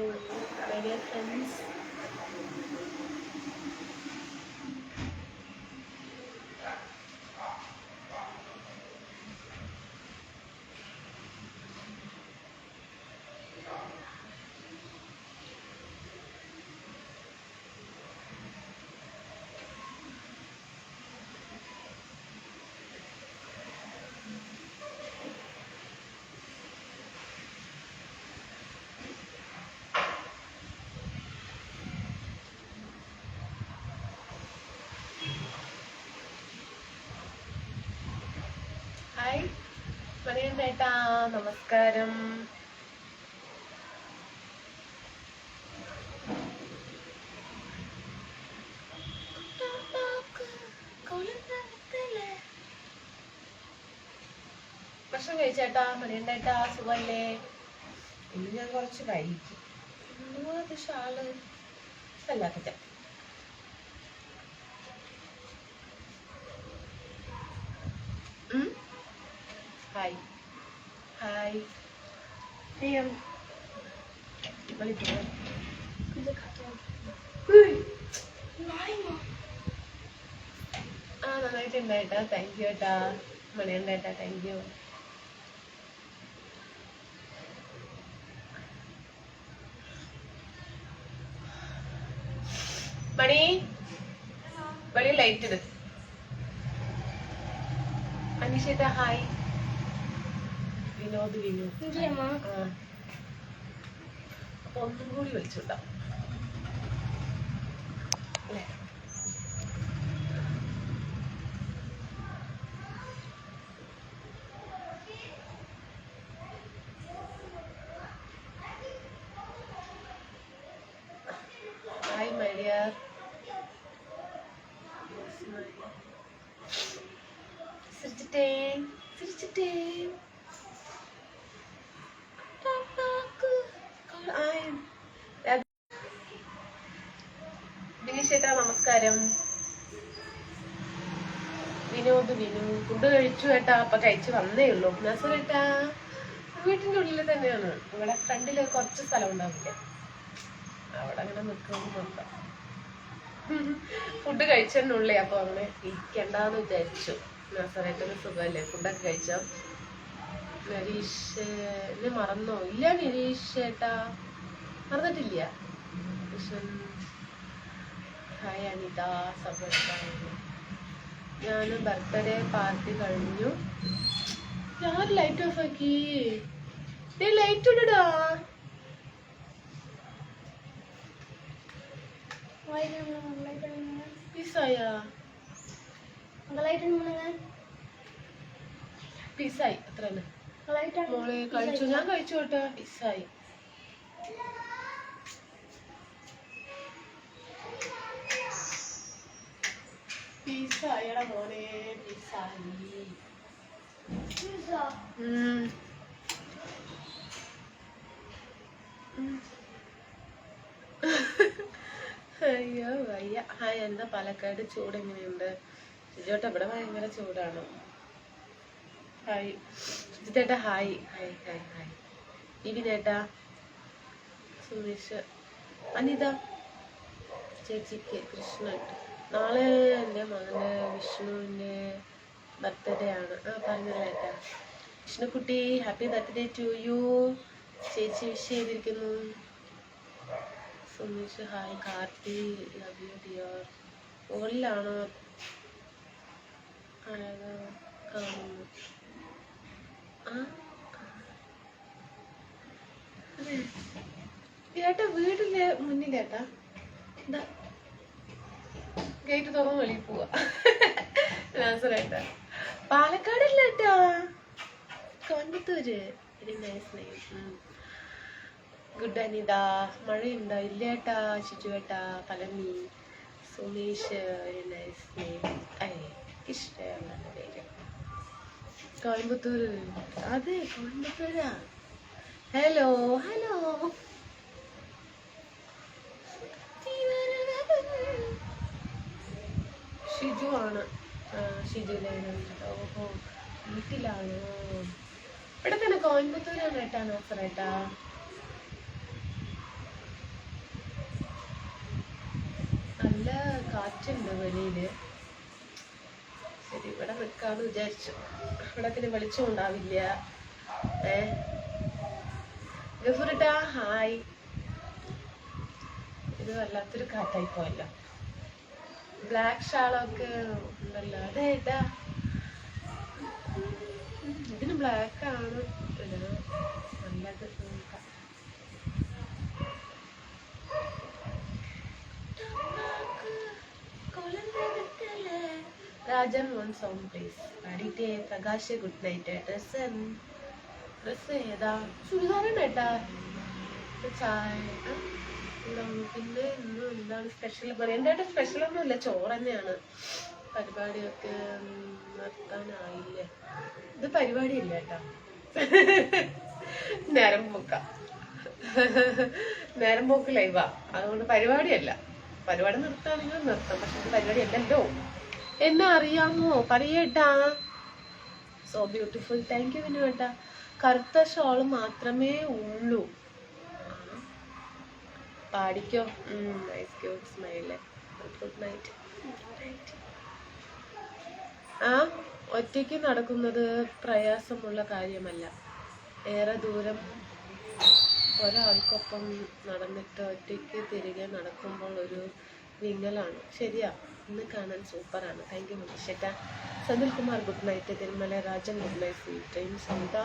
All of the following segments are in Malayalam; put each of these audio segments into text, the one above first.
my dear friends. ഹായ് മണിയണ്ണേട്ടാ, നമസ്കാരം. ഭക്ഷണം കഴിച്ചേട്ടാ? മണിയണ്ണേട്ടാ സുഖല്ലേ? ഇന്ന് ഞാൻ കുറച്ച് കഴിക്കും. അത് ഷാള് അല്ലാത്ത ഹായ് ഹായ് നന്നായിട്ടുണ്ടായിട്ടാ. താങ്ക് യു ഏട്ടാ മണിയുണ്ടേട്ടാ, താങ്ക് യു. മണി വെളിയിൽ ലൈറ്റ് ഇട്. അനീഷേട്ടാ ഹായ്. വിനോദ് അപ്പൊ ഒന്നും കൂടി വിളിച്ചുണ്ടാ അല്ലേ? Hi my dear. ചിരിച്ചിട്ടേ ചിരിച്ചിട്ടേ. ദിനേശേട്ടാ നമസ്കാരം. വിനോദ് ഫുഡ് കഴിച്ചു ഏട്ടാ. അപ്പൊ കഴിച്ചു വന്നേ ഉള്ളൂ. നസറേട്ടാ വീട്ടിന്റെ ഉള്ളിൽ തന്നെയാണ്. ഇവിടെ ഫ്രണ്ടില് കുറച്ച് സ്ഥലം ഉണ്ടാവില്ല, അവിടെ അങ്ങനെ നിൽക്കുന്നുണ്ടോ. ഫുഡ് കഴിച്ചതിനുള്ളേ. അപ്പൊ അങ്ങനെ ഇരിക്കണ്ടെന്ന് വിചാരിച്ചു. നസറേട്ടന് സുഖമല്ലേ? ഫുഡൊക്കെ കഴിച്ചോ? നരീഷ് എന്നെ മറന്നോ? ഇല്ല നിരീഷ് ചേട്ടാ, മറന്നിട്ടില്ല. ഹായ് അനിത. ഞാൻ ബർത്ത്ഡേ പാർട്ടി കഴിഞ്ഞു. ഞാൻ ലൈറ്റ് ഓഫ് ആക്കി. ലൈറ്റ് ഇടടാ. പിസായി അത്ര മോളെ കഴിച്ചു. ഞാൻ കഴിച്ചു കേട്ടോ. പിസായി പിസായടാ മോനെ, പിസായി. അയ്യോ വയ്യ. ഹായ്, എന്താ പാലക്കാട് ചൂട് എങ്ങനെയുണ്ട്? ജിജോട്ട ഇവിടെ ഭയങ്കര ചൂടാണ്. ഹായ് ജിജേട്ടാ. Hi hi hi hi. ഇവിനേട്ടാ, സുമേഷ്, അനിത ചേച്ചിക്ക് കൃഷ്ണൻ. നാളെ എൻ്റെ മകൻ്റെ വിഷ്ണുവിൻ്റെ ബർത്ത്ഡേ ആണ്. പറഞ്ഞല്ലേട്ടാ. വിഷ്ണുക്കുട്ടി ഹാപ്പി ബർത്ത്ഡേ ടു യു. ചേച്ചി വിഷ് ചെയ്തിരിക്കുന്നു. Sumesh hi. Karthi love you dear. മുകളിലാണോ കാണുന്നു? ഏട്ടാ വീടിന്റെ മുന്നിലേട്ടാ. എന്താ ഗേറ്റ് തുറന്ന് വെളിയിൽ പോവാ. നാസറേട്ടാ പാലക്കാടല്ല ഏട്ടാ, Coimbatore. Very nice name. Good Anitha. മഴയുണ്ടോ? ഇല്ലേട്ടാ. ഷിജുവേട്ടാ Palani. Sumesh very nice name. ഇഷ്ടമാണ് പേര്. കോയമ്പത്തൂര്. അതെ കോയമ്പത്തൂരാ. Hello hello. ഷിജു ആണ്. ഷിജുലേനോ. ഓഹോ വീട്ടിലാണോ? ഇവിടെ തന്നെ കോയമ്പത്തൂരാണ് ഏട്ടാ. നാസറേട്ടാ കാറ്റുണ്ട് വെളിയില്. ശരി, ഇവിടെ നിൽക്കാന്ന് വിചാരിച്ചു. ഇവിടെ പിന്നെ വെളിച്ചം ഉണ്ടാവില്ല. ഗഫൂറിട്ടാ ഹായ്. ഇത് വല്ലാത്തൊരു കാറ്റായി പോയല്ലോ. ബ്ലാക്ക് ഷാളൊക്കെ ഉണ്ടല്ലോ. അതേട്ടാ, ഇതിന് ബ്ലാക്ക് ആണ് നല്ലത്. Rajan one sound please. അടിറ്റേ പ്രകാശ് ഗുഡ് നൈറ്റ്. ഡ്രസ് ഏതാ? ചുരിദാറാണ് ഏട്ടാ. ചായ പിന്നെ ഇന്ന് എന്താണ് സ്പെഷ്യൽ പറയാം? എന്തായിട്ട് സ്പെഷ്യൽ ഒന്നുമില്ല, ചോറ് തന്നെയാണ്. പരിപാടിയൊക്കെ നിർത്താനായില്ലേ? ഇത് പരിപാടിയില്ല ഏട്ടാ, നേരം പോക്ക് ലൈവാ. അതുകൊണ്ട് പരിപാടിയല്ല. പരിപാടി നിർത്താണെങ്കിൽ നിർത്താം, പക്ഷെ ഇത് പരിപാടിയല്ലല്ലോ. എന്നെ അറിയാമോ? പറയേട്ടാ. So beautiful. താങ്ക് യു വിനുവേട്ടാ. കറുത്ത ഷോള് മാത്രമേ ഉള്ളൂ. പാടിക്കോ. Nice cute smile. Good night. ഒറ്റയ്ക്ക് നടക്കുന്നത് പ്രയാസമുള്ള കാര്യമല്ല. ഏറെ ദൂരം ഒരാൾക്കൊപ്പം നടന്നിട്ട് ഒറ്റയ്ക്ക് തിരികെ നടക്കുമ്പോൾ ഒരു വിങ്ങലാണ്. ശരിയാ, ഇന്ന് കാണാൻ സൂപ്പറാണ്. താങ്ക് യു മനുഷ്യട്ടാ. Sanil Kumar good night. Thirumala Rajan good night. Sweet time Santha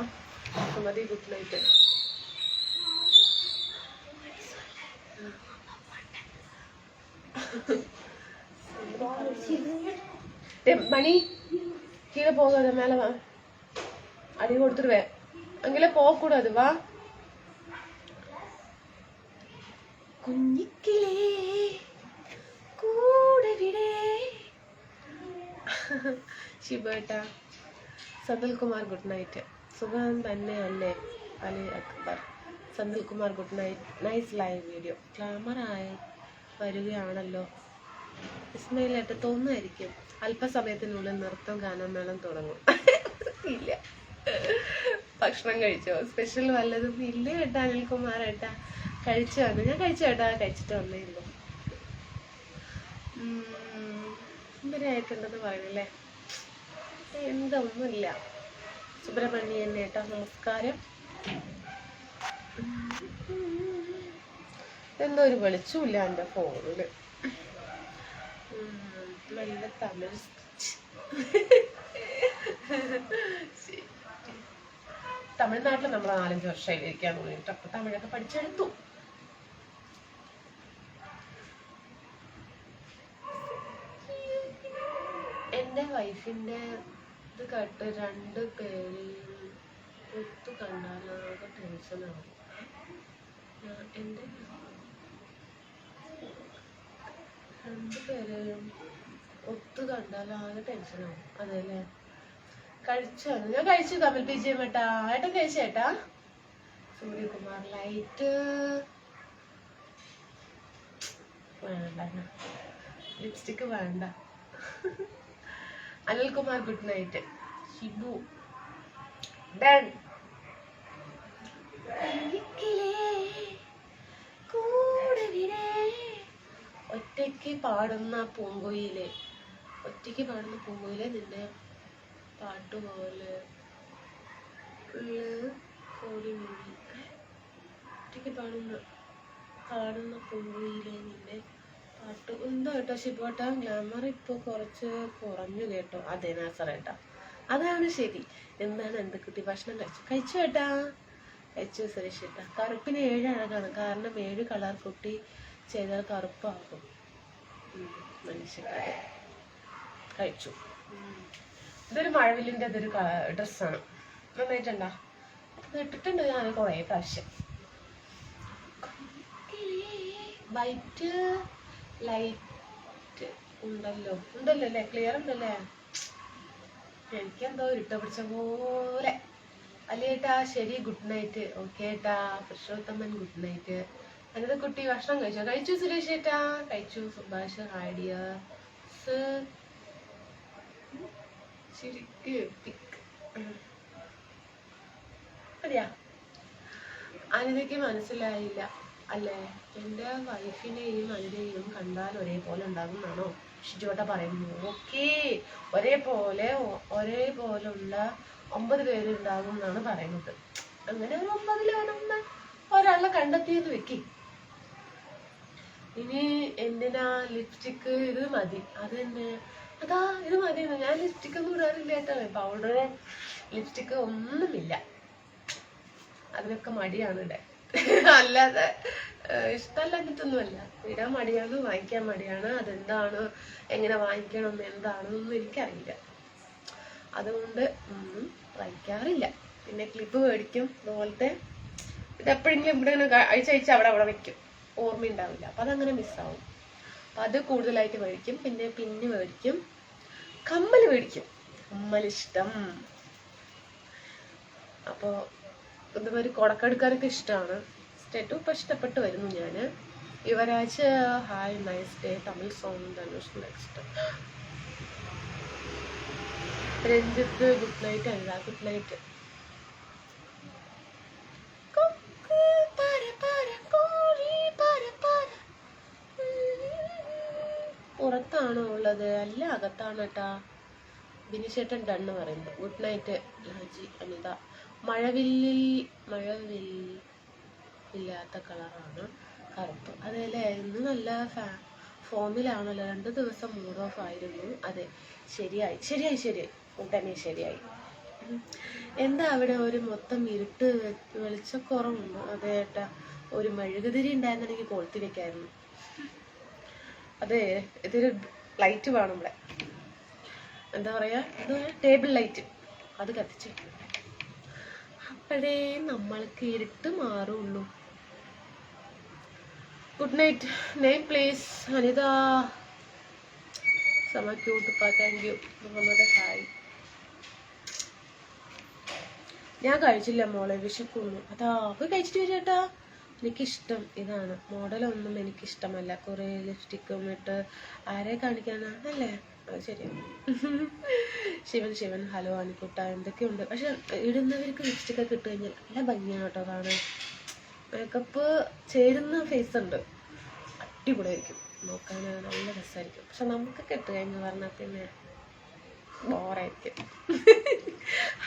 Sumathi good night. Mani கீழே போகாத, மேல வா. அடி கொடுத்துருவேன். அங்கே போகக்கூடாது, வா. കുഞ്ഞിക്കിളേ കൂടെ വിടേ. ശിബേട്ടാ. സന്തൽകുമാർ ഗുഡ് നൈറ്റ്. സുഖം തന്നെയല്ലേ? അലി അക്ബർ. സന്തൽകുമാർ good night. Nice live video. ക്ലാമറായി വരികയാണല്ലോ. ഇസ്മയിലായിട്ട് തോന്നുമായിരിക്കും. അല്പസമയത്തിനുള്ളിൽ നൃത്തം ഗാനമേളം തുടങ്ങും. ഇല്ല, ഭക്ഷണം കഴിച്ചോ? സ്പെഷ്യൽ വല്ലതും ഇല്ല കേട്ടാ അനിൽകുമാർ ഏട്ടാ. കഴിച്ചു വന്നു. ഞാൻ കഴിച്ചു കേട്ടാ, കഴിച്ചിട്ട് വന്നേയുള്ളൂ. സുന്ദരിയായിട്ടുണ്ടെന്ന് പറയണല്ലേ? എന്തൊന്നുമില്ല. സുബ്രഹ്മണ്യൻ ഏട്ടാ നമസ്കാരം. എന്തോ ഒരു വെളിച്ചമില്ല എൻ്റെ ഫോണില്. നല്ല തമിഴ്. തമിഴ്നാട്ടിൽ നമ്മൾ 4-5 വർഷമായി ഇരിക്കാൻ തോന്നിയിട്ട്. അപ്പൊ തമിഴൊക്കെ പഠിച്ചെടുത്തു. എൻ്റെ വൈഫിൻ്റെ ഇത് കേട്ട് 2 പേരെയും ഒത്തു കണ്ടാലാകെ ടെൻഷനാവും. എൻ്റെ 2 പേരെയും ഒത്തു കണ്ടാലാകെ ടെൻഷനാവും. അതെല്ലേ? കഴിച്ചോ? ഞാൻ കഴിച്ചു. തമിഴ് പിജിഎം ഏട്ടാ. ഏട്ടൻ കഴിച്ചേട്ടാ. സൂര്യകുമാർ ലൈറ്റ് വേണ്ട, ലിപ്സ്റ്റിക്ക് വേണ്ട. Anilkumar good night. Shibu done. ഒറ്റയ്ക്ക് പാടുന്ന പൂങ്കുയിലെ നിന്റെ പാട്ടുപോലെ കോടി മൂടി. ഒറ്റയ്ക്ക് പാടുന്ന പൂങ്കുയിലെ നിന്റെ പാട്ട് എന്തോ കേട്ടോ ശിബോട്ടാ. ഗ്ലാമർ ഇപ്പോൾ കുറച്ച് കുറഞ്ഞു കേട്ടോ. അതെ നാസറേട്ടാ, അതാണ് ശരി. എന്താണ് എന്തൊക്കെ ഭക്ഷണം കഴിച്ചു കേട്ടാ? കഴിച്ചു സുരേഷ് ഏട്ടാ. കറുപ്പിന് 7 അഴകാണ്, കാരണം 7 കളർ കുട്ടി ചെയ്താൽ കറുപ്പാകും. മനുഷ്യക്കാരെ കഴിച്ചു. ഇതൊരു മഴവില്ലിൻ്റെ അതൊരു ഡ്രസ്സാണ്. നന്നായിട്ടുണ്ടോ? ഇത് ഇട്ടിട്ടുണ്ട് ഞാൻ കുറേ പ്രാവശ്യം. വൈറ്റ് ലൈറ്റ് ഉണ്ടല്ലോ അല്ലേ? ക്ലിയർ ഉണ്ടല്ലേ? എനിക്കെന്തോ ഇരുട്ട പിടിച്ച പോലെ. അല്ലേട്ടാ ശരി, ഗുഡ് നൈറ്റ്. ഓക്കെ ഏട്ടാ. Purushothaman good night. അനിത കുട്ടി ഭക്ഷണം കഴിച്ചോ? കഴിച്ചു സുരേഷ് ഏട്ടാ. കഴിച്ചു. സുഭാഷ് ഹാഡിയ ശരിക്കും അതെയാ? അനിതയ്ക്ക് മനസ്സിലായില്ല. അല്ലേ? എൻ്റെ വൈഫിനെയും അതിനെയും കണ്ടാൽ ഒരേപോലെ ഉണ്ടാകും എന്നാണോ ഷിജുവേട്ട പറയുന്നു? ഓക്കേ, ഒരേപോലുള്ള 9 പേര് ഉണ്ടാകും എന്നാണ് പറയുന്നത്. അങ്ങനെ ഒരു 9 ഒരാളെ കണ്ടെത്തിയെന്ന് വെക്കി. ഇനി എന്തിനാ ലിപ്സ്റ്റിക്ക്? ഇത് മതി, അത് തന്നെ. അതാ ഇത് മതി. ഞാൻ ലിപ്സ്റ്റിക് ഒന്നും ഇടാറില്ല കേട്ടോ. പൗഡർ ലിപ്സ്റ്റിക്ക് ഒന്നുമില്ല. അതിനൊക്കെ മടിയാണ് ഇടാൻ. അല്ലാതെ ഇഷ്ടമല്ലാഞ്ഞിട്ടൊന്നുമല്ല. ഇടാൻ മടിയാണ്, വാങ്ങിക്കാൻ മടിയാണ്. അതെന്താണ്, എങ്ങനെ വാങ്ങിക്കണം, എന്താണെന്നൊന്നും എനിക്കറിയില്ല. അതുകൊണ്ട് ഒന്നും വാങ്ങിക്കാറില്ല. പിന്നെ ക്ലിപ്പ് മേടിക്കും ഇതുപോലത്തെ. ഇതെപ്പോഴെങ്കിലും ഇവിടെ അഴിച്ചഴിച്ച് അവിടെ വെക്കും, ഓർമ്മയുണ്ടാവില്ല. അപ്പം അതങ്ങനെ മിസ്സാവും. അപ്പം അത് കൂടുതലായിട്ട് മേടിക്കും. പിന്നെ മേടിക്കും, കമ്മൽ മേടിക്കും. കമ്മലിഷ്ടം. അപ്പോൾ ഇതുമാതിരി കൊടക്കെടുക്കാനൊക്കെ ഇഷ്ടമാണ്. സ്റ്റേറ്റും ഇപ്പം ഇഷ്ടപ്പെട്ട് വരുന്നു ഞാൻ. Yuvaraj hi nice day, Tamil song Dhanush next. Ranjith good night. അല്ല ഗുഡ് നൈറ്റ്. പുറത്താണോ ഉള്ളത്? അല്ല, അകത്താണ് കേട്ടാ. ബിനിശേട്ടൻ ഡണ്ണ് പറയുന്നു. Good night Laji Anitha. മഴവില്ലാത്ത കളറാണ് കറുപ്പ്. അതേല്ലേ, ഇന്ന് നല്ല ഫോമിലാണല്ലോ. 2 ദിവസം മൂഡ് ഓഫ് ആയിരുന്നു. അതെ, ശരിയായി ഉടനെ ശരിയായി. എന്താ അവിടെ ഒരു മൊത്തം ഇരുട്ട്, വെളിച്ചക്കുറവുണ്ട്? അതെ ഏട്ടാ, ഒരു മെഴുകുതിരി ഉണ്ടായിരുന്നെങ്കിൽ കൊളുത്തി വെക്കായിരുന്നു. അതെ, ഇതൊരു ലൈറ്റ് വേണം ഇവിടെ. എന്താ പറയാ, ടേബിൾ ലൈറ്റ്, അത് കത്തിച്ച് അപ്പോഴേ നമ്മൾക്ക് ഇരുട്ട് മാറുള്ളൂ. Good night. Name please. Anitha സമ cute. Thank you. Muhammad hi. ഞാൻ കഴിച്ചില്ല മോളെ, വിശക്കുന്നു. അതാ പോയി കഴിച്ചിട്ട് വരും കേട്ടാ. എനിക്കിഷ്ടം ഇതാണ്. മോഡലൊന്നും എനിക്കിഷ്ടമല്ല. കുറേ ലിപ്സ്റ്റിക്കും ഇട്ട് ആരെ കാണിക്കാനാ അല്ലേ? അത് ശരിയാണ്. ശിവൻ ഹലോ അനിക്കുട്ട, എന്തൊക്കെയുണ്ട്? പക്ഷെ ഇടുന്നവർക്ക് ലിപ്സ്റ്റിക്കൊക്കെ ഇട്ട് കഴിഞ്ഞാൽ നല്ല ഭംഗിയാണ് കേട്ടോ കാണാൻ. മേക്കപ്പ് ചേരുന്ന ഫേസ് ഉണ്ട്, അടിപൊളിയായിരിക്കും, നോക്കാൻ നല്ല രസമായിരിക്കും. പക്ഷെ നമുക്കൊക്കെ ഇട്ട് കഴിഞ്ഞ് പറഞ്ഞാൽ പിന്നെ ബോറായിരിക്കും.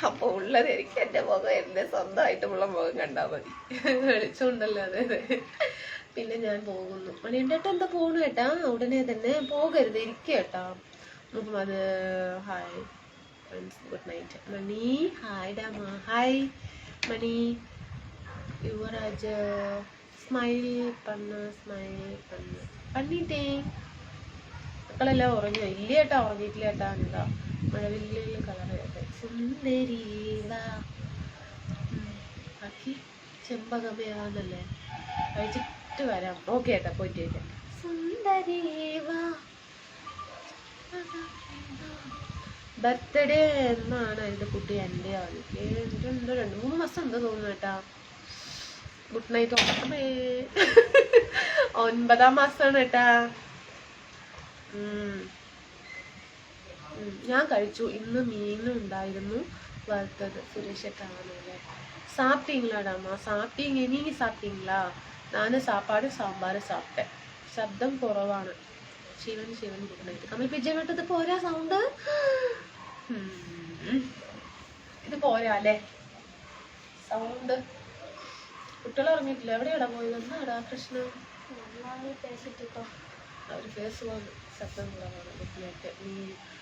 അപ്പോൾ ഉള്ളത് എനിക്ക് എൻ്റെ മുഖം, എൻ്റെ സ്വന്തമായിട്ടുള്ള മുഖം കണ്ടാൽ മതി. വെളിച്ചമുണ്ടല്ലോ. അതെ. പിന്നെ ഞാൻ പോകുന്നു. മണിയണ്ടേട്ട എന്താ പോകണു കേട്ടാ? ഉടനെ തന്നെ പോകരുത്, ഇരിക്കുക കേട്ടാ. Muhammad hi friends, good night. Mani hi ഡാമ. ഹായ് മണി. യുവരാജ് സ്മൈൽ പണിട്ടേ. മക്കളെല്ലാം ഉറങ്ങിയോ? ഇല്ല കേട്ടാ, ഉറങ്ങിയിട്ടില്ല കേട്ടാ. എന്താ മഴവില്ലിൽ കളർ സുന്ദരി ബാക്കി ചെമ്പകമയാന്നല്ലേ. കഴിച്ചിട്ട് വരാം. ഓക്കെ ഏട്ടാ, പോയിട്ട് വരാം. സുന്ദരി ബർത്ത്ഡേ എന്നാണ് എൻ്റെ കുട്ടി? എൻ്റെ ആൾക്ക് 2-3 മാസം എന്താ തോന്നുന്നു കേട്ടാ. Good night. 9-ാം മാസമാണ് കേട്ടാ. ഞാൻ കഴിച്ചു. ഇന്ന് മീനും ഉണ്ടായിരുന്നു വറുത്തത്. സുരേഷ് ഏട്ടാണല്ലേ. சாப்பிட்டீங்களாடாமா? சாப்பிட்டீங்க, நீங்க சாப்பிட்டீங்களா? நான் சாப்பாடு സാമ്പാർ സാப்பிട്ടேன். ശബ്ദം കുറവാണ്. Shivan good night. കമൽ പിജ വിട്ടത് പോരാ സൗണ്ട്? ഇത് പോരാ അല്ലേ സൗണ്ട്? കുട്ടികൾ ഉറങ്ങിയിട്ടില്ല. എവിടെയാടാ പോയത്? എന്നാടാ പ്രശ്നം? അവർ ഫേസ് ശബ്ദം കുറവാണ്. Good night. നീ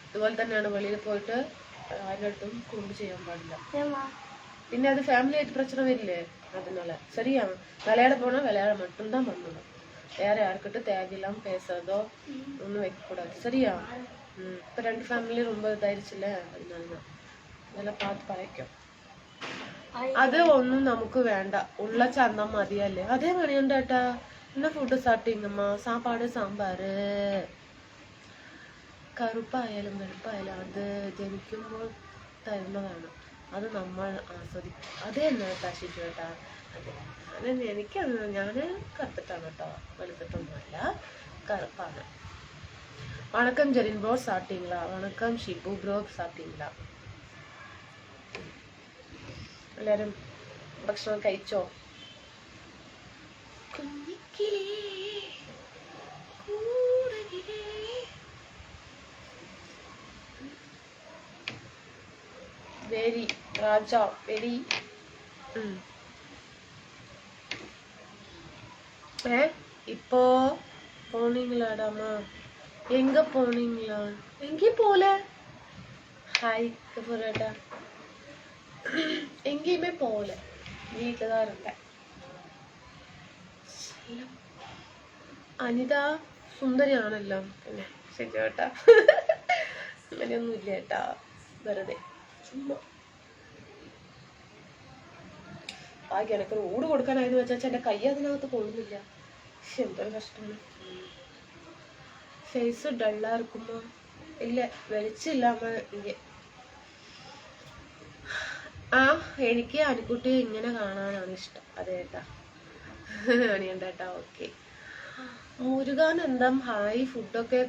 ഇതുപോലെ തന്നെയാണ് വെളിയിൽ പോയിട്ട് ആരുടെ അടുത്തും കൊണ്ട് ചെയ്യാൻ പാടില്ല. പിന്നെ അത് ഫാമിലി ആയിട്ട് പ്രശ്നം വരില്ലേ? அதனால சரியா? விளையாட போனால் விளையாட மட்டும்தான் பண்ணணும். வேறு யாருக்கிட்ட தேவையில்லாமல் பேசுறதோ ஒன்றும் வைக்கக்கூடாது. சரியா? இப்போ 2 ஃபேமிலி ரொம்ப இதாயிருச்சுல்ல, அதனால தான் இதெல்லாம் பார்த்து பழைக்கும். അത് ഒന്നും നമുക്ക് വേണ്ട, ഉള്ള ചന്ത മതിയല്ലേ. അതേ മണിയുണ്ട് ഏട്ടാ. എന്നാ ഫുഡ് സാപ്പിട്ടീங்கம்மா? സാപ്പാട് സാമ്പാർ. കറുപ്പായാലും വെളുപ്പായാലും അത് ജനിക്കുമ്പോൾ തരുന്നതാണ്, അത് നമ്മൾ ആസ്വദിക്കും. അത് തന്നെ കേട്ടാ ഷിജു കേട്ടാ. അതെ, എനിക്കത് ഞാൻ കറുത്തിട്ടാണ് കേട്ടോ, വെളുത്തിട്ടൊന്നുമല്ല, കറുപ്പാണ്. വണക്കം ജെറിൻ ബ്രോ, സാപ്പിട്ടീங்களா? വണക്കം ഷിബു ബ്രോ, സാപ്പിട്ടീங்களா? എല്ലാവരും ഭക്ഷണം കഴിച്ചോ? കുഞ്ഞി വെരി ராஜா வெரி இப்போ போனீங்களாடாமா? எங்க போனீங்களா? எங்கேயும் போல. ஹாய் கபூரடா. எங்கேயுமே போகல, வீட்டில் தான் இருந்தேன். അനിത സുന്ദരിയാണല്ലോ. പിന്നെ ശരി കേട്ടാ, അങ്ങനെയൊന്നും ഇല്ല കേട്ടാ, വെറുതെ ചുമ്മാ. ആകെ എനക്കൊരു ഊട് കൊടുക്കാനായെന്ന് വെച്ചാൽ എൻ്റെ കൈ അതിനകത്ത് കൊള്ളുന്നില്ല. എന്തൊരു കഷ്ടമാണ്. ഫേസ് ഡള്ളാ ഇരിക്കുമ്പോ ഇല്ല, വെളിച്ചില്ലാമ ഇല്ല. എനിക്ക് അനിക്കുട്ടി ഇങ്ങനെ കാണാനാണ് ഇഷ്ടം. അതേട്ടാ അനിയണ്ടേട്ടാ. ഓക്കെ. മുരുകാൻ എന്താ ഹായ്, ഫുഡൊക്കെ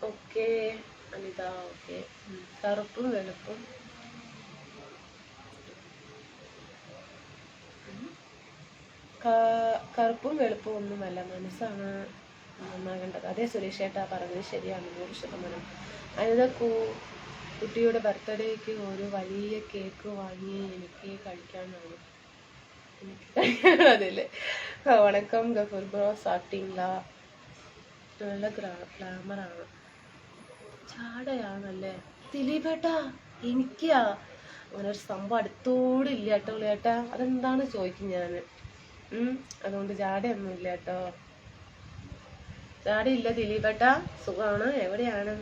ഓക്കെ അനിത. ഓക്കെ. കറുപ്പും വെളുപ്പും കറുപ്പും വെളുപ്പും ഒന്നുമല്ല, മനസ്സാണ് നന്നാകേണ്ടത്. അതേ സുരേഷ് ഏട്ടാ പറഞ്ഞത് ശരിയാണ്, 100%. അനിത കുട്ടിയുടെ ബർത്ത്ഡേക്ക് ഒരു വലിയ കേക്ക് വാങ്ങി എനിക്ക് കഴിക്കാനാണ്. അതല്ലേ. വണക്കം ഗഫൂർ ബ്രോ, സാപ്പിട്ടീங்களா? നല്ല ഗ്ലാമറാണ്. ചാടയാണല്ലേ ദിലീപേട്ടാ? എനിക്കാ അങ്ങനെ ഒരു സംഭവം അടുത്തോടെ ഇല്ല കേട്ടോ ചേട്ടാ. അതെന്താണ് ചോദിക്കും ഞാൻ. അതുകൊണ്ട് ജാടയൊന്നും ഇല്ല കേട്ടോ. ജാടയില്ല ദിലീപേട്ടാ. സുഖമാണ്. എവിടെയാണ്,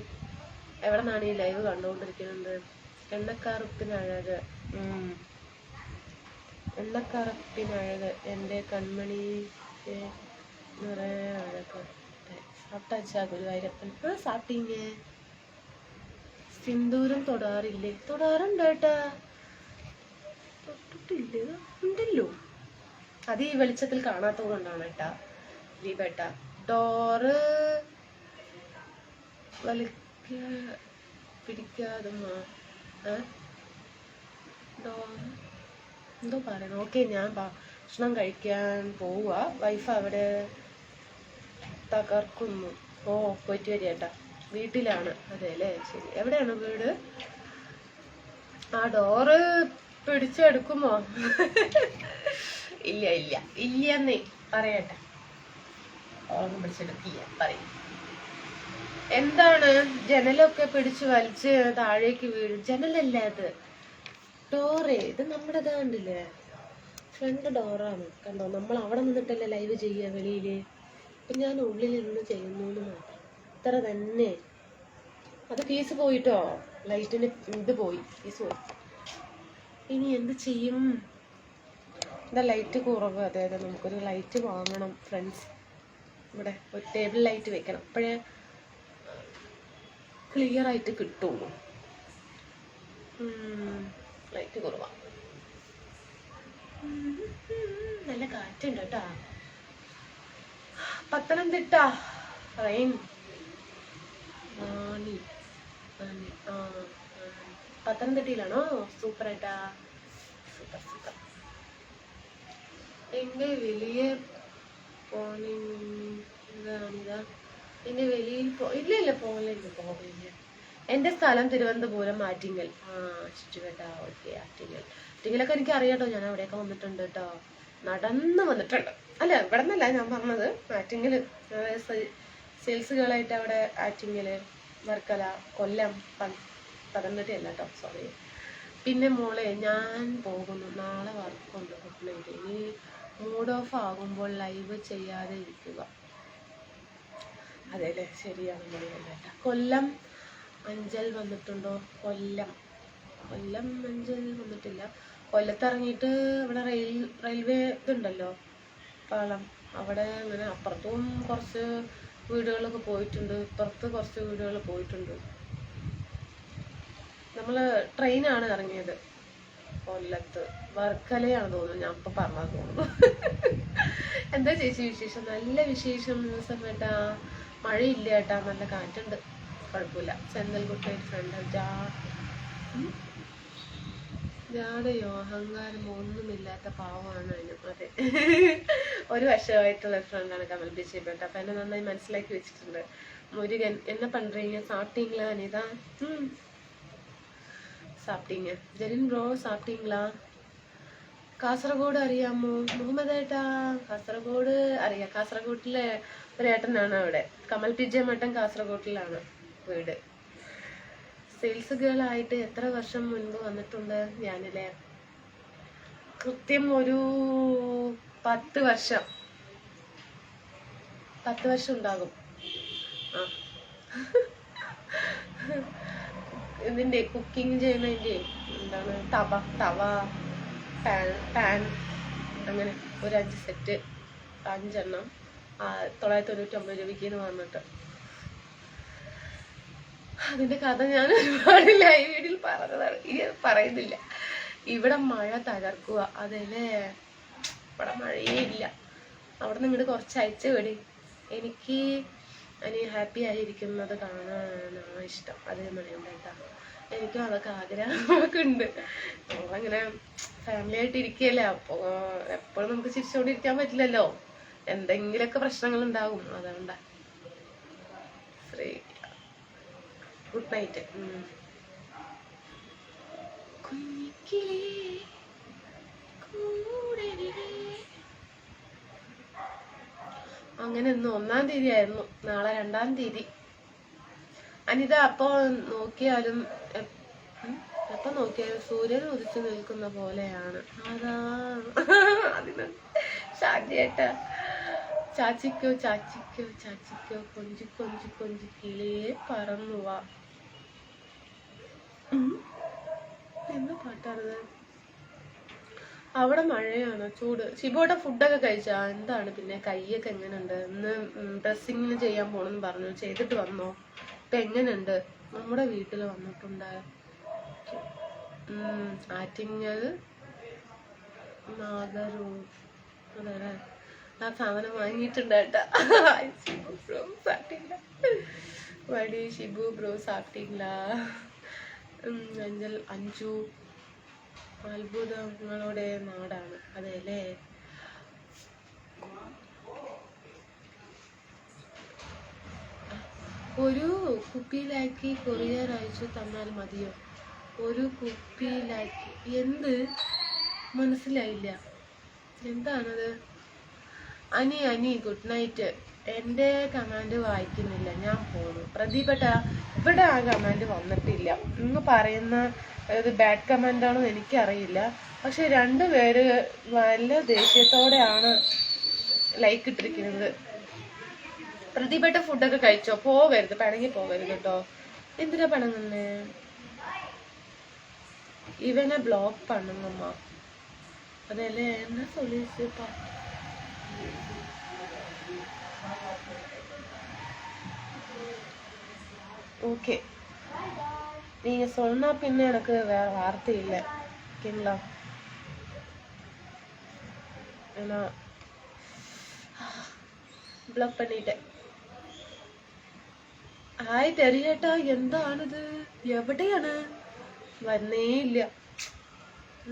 എവിടെ നിന്നാണ് ഈ ലൈവ് കണ്ടുകൊണ്ടിരിക്കുന്നത്? എണ്ണക്കറുപ്പിനഴക്, എണ്ണക്കറുപ്പിനഴക് എൻ്റെ കൺമണി നിറയെ അഴക്. സാപ്പിട്ടാച്ചാ ഗുരുവായൂരപ്പൻ? സാപ്പിട്ടീങ്ക. സിന്ദൂരം തൊടാറില്ലേ? തൊടാറുണ്ട് കേട്ടാ. തൊട്ടിട്ടില്ലേ? ഉണ്ടല്ലോ. അത് ഈ വെളിച്ചത്തിൽ കാണാത്തത് കൊണ്ടാണ് കേട്ടാ ദീപേട്ട. ഡോറ് പിടിക്കാതെ ഡോറ് എന്തോ പറയണം. ഓക്കെ, ഞാൻ ഭക്ഷണം കഴിക്കാൻ പോവുക. വൈഫ് അവിടെ തകർക്കുന്നു. ഓ, പോയിട്ട് വരിക കേട്ടാ. വീട്ടിലാണ്. അതെ അല്ലേ, ശരി. എവിടെയാണ് വീട്? ആ ഡോറ് പിടിച്ചെടുക്കുമോ? ഇല്ല ഇല്ല ഇല്ലെന്നേ പറയട്ടെ. ഓർമ്മ പിടിച്ചെടുക്കില്ല പറയും. എന്താണ് ജനലൊക്കെ പിടിച്ച് വലിച്ച് താഴേക്ക് വീഴും? ജനലല്ല അത്, ഡോറേ. ഇത് നമ്മുടെ കണ്ടില്ലേ, ഫ്രണ്ട് ഡോറാണ്. കണ്ടോ, നമ്മൾ അവിടെ നിന്നിട്ടല്ലേ ലൈവ് ചെയ്യുക വെളിയില്. ഇപ്പം ഞാൻ ഉള്ളിൽ നിന്ന് ചെയ്യുന്നു മാത്രം, ഇത്ര തന്നെ. അത് പീസ് പോയിട്ടോ, ലൈറ്റിന് ഇത് പോയി, പീസ് പോയി. ഇനി എന്ത് ചെയ്യും? എന്താ ലൈറ്റ് കുറവ്. അതെ, നമുക്കൊരു ലൈറ്റ് വാങ്ങണം ഫ്രണ്ട്സ്. ഇവിടെ ഒരു ടേബിൾ ലൈറ്റ് വെക്കണം, അപ്പോഴേ ക്ലിയർ ആയിട്ട് കിട്ടുള്ളൂ. ലൈറ്റ് കുറവാ. നല്ല കാറ്റുണ്ട് കേട്ടാ. പത്തനംതിട്ട റെയിൻ. പത്തനംതിട്ടയിലാണോ? സൂപ്പർ ഏട്ടാ, സൂപ്പർ സൂപ്പർ. എന്റെ വലിയ പോണിതാ. എന്റെ വെളിയിൽ ഇല്ല പോകില്ല. എന്റെ സ്ഥലം തിരുവനന്തപുരം, ആറ്റിങ്ങൽ. ചുറ്റുകേട്ടാ. ഓക്കെ, ആറ്റിങ്ങലൊക്കെ എനിക്ക് അറിയാട്ടോ. ഞാൻ അവിടെയൊക്കെ വന്നിട്ടുണ്ട് കേട്ടോ, നടന്ന് വന്നിട്ടുണ്ട്. അല്ല, ഇവിടെ നിന്നല്ല ഞാൻ പറഞ്ഞത്, ആറ്റിങ്ങല് സെയിൽസ് ഗേളായിട്ട് അവിടെ ആറ്റിങ്ങല്, വർക്കല, കൊല്ലം, പത്തനംതിട്ടയല്ല കേട്ടോ, സോറി. പിന്നെ മോളെ ഞാൻ പോകുന്നു, നാളെ വർക്കുണ്ട്. Good night. ഇനി മൂഡ് ഓഫ് ആകുമ്പോൾ ലൈവ് ചെയ്യാതെ ഇരിക്കുക. അതെ അല്ലേ, ശരിയാണ് മോളെ. കൊല്ലം അഞ്ചൽ വന്നിട്ടുണ്ടോ? കൊല്ലം അഞ്ചൽ വന്നിട്ടില്ല. കൊല്ലത്തിറങ്ങിയിട്ട് ഇവിടെ റെയിൽവേ ഇതുണ്ടല്ലോ, പാളം. അവിടെ അങ്ങനെ അപ്പുറത്തും കുറച്ച് വീടുകളൊക്കെ പോയിട്ടുണ്ട്, ഇപ്പുറത്ത് കുറച്ച് വീടുകൾ പോയിട്ടുണ്ട്. നമ്മൾ ട്രെയിനാണ് ഇറങ്ങിയത്. കൊല്ലത്ത് വർക്കലയാണ് തോന്നുന്നു, ഞാൻ ഇപ്പൊ പറഞ്ഞത് തോന്നുന്നു. എന്താ ചേച്ചി വിശേഷം? നല്ല വിശേഷം. ദിവസം കേട്ടാ, മഴയില്ല കേട്ടാ, നല്ല കാറ്റുണ്ട്, കുഴപ്പമില്ല. സെന്തൽ ഗുഡ് നൈറ്റ് ഫ്രണ്ട്. ജാടയോ അഹങ്കാരമോ ഒന്നുമില്ലാത്ത പാവമാണ് അതിന്. അതെ, ഒരു വർഷമായിട്ടുള്ള ഫ്രണ്ടാണ് കമൽ ബിജേപേട്ട. അപ്പൊ എന്നെ നന്നായി മനസ്സിലാക്കി വെച്ചിട്ടുണ്ട്. മുരുകൻ എന്നെ പண்றீங்க சாப்பிட்டீங்களா அனிதா? സാപ്പിട്ടീങ്ക. ജെറിൻ ബ്രോ സാപ്പിട്ടീங்களா? കാസർഗോഡ് അറിയാമോ മുഹമ്മദ് ഏട്ടാ? കാസർഗോഡ് അറിയാം. കാസർഗോഡിലെ ഒരു ഏട്ടനാണ് അവിടെ. കമൽ പിജെ മട്ടൻ കാസർഗോഡിലാണ് വീട്. സെയിൽസ് ഗേൾ ആയിട്ട് എത്ര വർഷം മുൻപ് വന്നിട്ടുണ്ട് ഞാനില്ലേ? കൃത്യം ഒരു 10 വർഷം. 10 വർഷം ഉണ്ടാകും. ആ ഇതിന്റെ കുക്കിംഗ് ചെയ്യുന്നതിന്റെ എന്താണ് തവ പാൻ അങ്ങനെ ഒരു 5 സെറ്റ് 5 എണ്ണം 999 രൂപയ്ക്ക് വന്നിട്ട്. അതിന്റെ കഥ ഞാൻ ഒരുപാട് ലൈവ് വീഡിയോയിൽ പറഞ്ഞതാണ്, പറയുന്നില്ല. ഇവിടെ മഴ തകർക്കുക. അതല്ലേ, ഇവിടെ മഴയേ ഇല്ല. അവിടെ നിന്ന് ഇങ്ങോട്ട് കുറച്ച് അയച്ചു വിടി. എനിക്ക് അനി ഹാപ്പി ആയിരിക്കുന്നത് കാണാനാണ് ഇഷ്ടം. അതേ മണിയുണ്ട് കേട്ടോ. എനിക്കും അതൊക്കെ ആഗ്രഹമൊക്കെ ഉണ്ട്. നമ്മളങ്ങനെ ഫാമിലി ആയിട്ട് ഇരിക്കുകയല്ലേ, അപ്പോൾ എപ്പോഴും നമുക്ക് ചിരിച്ചുകൊണ്ടിരിക്കാൻ പറ്റില്ലല്ലോ. എന്തെങ്കിലുമൊക്കെ പ്രശ്നങ്ങൾ ഉണ്ടാകും. അതുകൊണ്ടാ. Shri good night. അങ്ങനെ ഇന്ന് 1-ാം തീയതി ആയിരുന്നു, നാളെ 2-ാം തീയതി. അനിത അപ്പൊ നോക്കിയാലും എപ്പൊ നോക്കിയാലും സൂര്യൻ ഉദിച്ചു നിൽക്കുന്ന പോലെയാണ്. അതാ അതിന് ഷാജിയേട്ടാ. ചാച്ചിക്കോ ചാച്ചിക്കോ ചാച്ചിക്കോ കൊഞ്ചി കൊഞ്ചി കൊഞ്ചി കിളിയെ പറന്നുവാ. എന്താ പാട്ടാണത്? അവിടെ മഴയാണ്, ചൂട്. ശിബോടെ ഫുഡൊക്കെ കഴിച്ചാ? എന്താണ് പിന്നെ കൈയൊക്കെ എങ്ങനെയുണ്ട്? ഇന്ന് ഡ്രസ്സിങ്ങിന് ചെയ്യാൻ പോണെന്ന് പറഞ്ഞു, ചെയ്തിട്ട് വന്നോ? ഇപ്പൊ എങ്ങനെയുണ്ട്? നമ്മുടെ വീട്ടിൽ വന്നിട്ടുണ്ട്. ആറ്റിങ്ങൽ നാഗരൂ അതെ, ആ സാധനം വാങ്ങിയിട്ടുണ്ട് കേട്ടാ. വടി ഷിബു ബ്രോ സാപ്പിട്ടില്ല. അഞ്ചൽ അഞ്ചു അത്ഭുതങ്ങളുടെ നാടാണ്. അതെല്ലേ. ഒരു കുപ്പിയിലാക്കി കൊറിയർ അയച്ചു തന്നാൽ മതിയോ? ഒരു കുപ്പിയിലാക്കി എന്ത്? മനസ്സിലായില്ല, എന്താണത്? അനി ഗുഡ് നൈറ്റ്. എൻ്റെ കമാൻഡ് വായിക്കുന്നില്ല, ഞാൻ പോണു. പ്രദീപേട്ട ഇവിടെ ആ കമാൻഡ് വന്നിട്ടില്ല. ഇന്ന് പറയുന്ന ഇത് ബാഡ് കമാൻഡാണോ എനിക്കറിയില്ല. പക്ഷെ 2 പേര് നല്ല ദേഷ്യത്തോടെയാണ് ലൈക്ക് ഇട്ടിരിക്കുന്നത്. പ്രദീപേട്ട ഫുഡൊക്കെ കഴിച്ചോ? പോവരുത്, പിണങ്ങി പോവരുത് കേട്ടോ. എന്തിനാ പിണങ്ങുന്നേ? ഇവനെ ബ്ലോക്ക് പണുങ്ങമ്മ. അതല്ലേ, എന്നാ സൊല്ലിപ്പാ. ஓகே, நீங்க சொன்னா பின்ன எனக்கு வேற வார்த்தை இல்லை. ஓகேங்களா? ஏன்னா ബ്ലോക്ക് பண்ணிட்டேன். ഹായ് തെറിയേട്ടാ, എന്താണിത്? എവിടെയാണ്? വന്നേ ഇല്ല.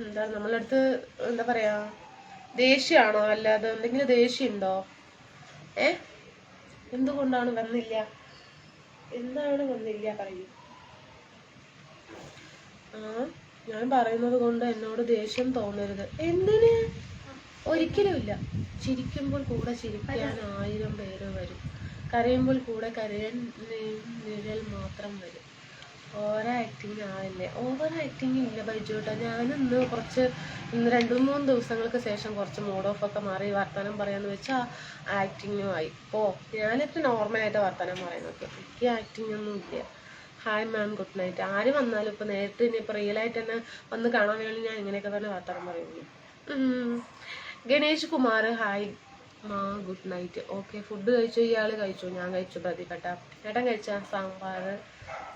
എന്താ നമ്മളടുത്ത് എന്താ പറയാ, ദേഷ്യമാണോ? അല്ലാതെ എന്തെങ്കിലും ദേഷ്യം ഉണ്ടോ? എന്തുകൊണ്ടാണ് വന്നില്ല? എന്താണ് വന്നില്ല പറയൂ. ഞാൻ പറയുന്നത് കൊണ്ട് എന്നോട് ദേഷ്യം തോന്നരുത്. എന്തിന്? ഒരിക്കലും ഇല്ല. ചിരിക്കുമ്പോൾ കൂടെ ചിരിക്കാൻ 1000 പേര് വരും. കരയുമ്പോൾ കൂടെ കരയാൻ നിഴൽ മാത്രം വരും. ഓവർ ആക്ടിങ് ആവില്ലേ? ഓവർ ആക്ടിങ് ഇല്ല ബൈജോട്ടാ. ഞാനിന്ന് 2-3 ദിവസങ്ങൾക്ക് ശേഷം കുറച്ച് മൂഡ് ഓഫ് ഒക്കെ മാറി വർത്തമാനം പറയാന്ന് വെച്ചാൽ ആക്ടിങ്ങുമായി. ഞാനിപ്പോൾ നോർമലായിട്ട് വർത്തമാനം പറയുന്നത്, എനിക്ക് ആക്ടിങ് ഒന്നും ഇല്ല. Hi ma'am good night. ആര് വന്നാലും ഇപ്പം നേരത്തെ ഇനിയിപ്പോൾ റിയലായിട്ട് തന്നെ വന്ന് കാണാൻ വേണ്ടി ഞാൻ ഇങ്ങനെയൊക്കെ തന്നെ വർത്തമാനം പറയുന്നു. ഗണേഷ് കുമാർ ഹായ് മാ ഗുഡ് നൈറ്റ്. ഓക്കെ, ഫുഡ് കഴിച്ചു? ഇയാൾ കഴിച്ചു? ഞാൻ കഴിച്ചു. പ്രതിപെട്ട ഏട്ടൻ കഴിച്ച? സാമ്പാർ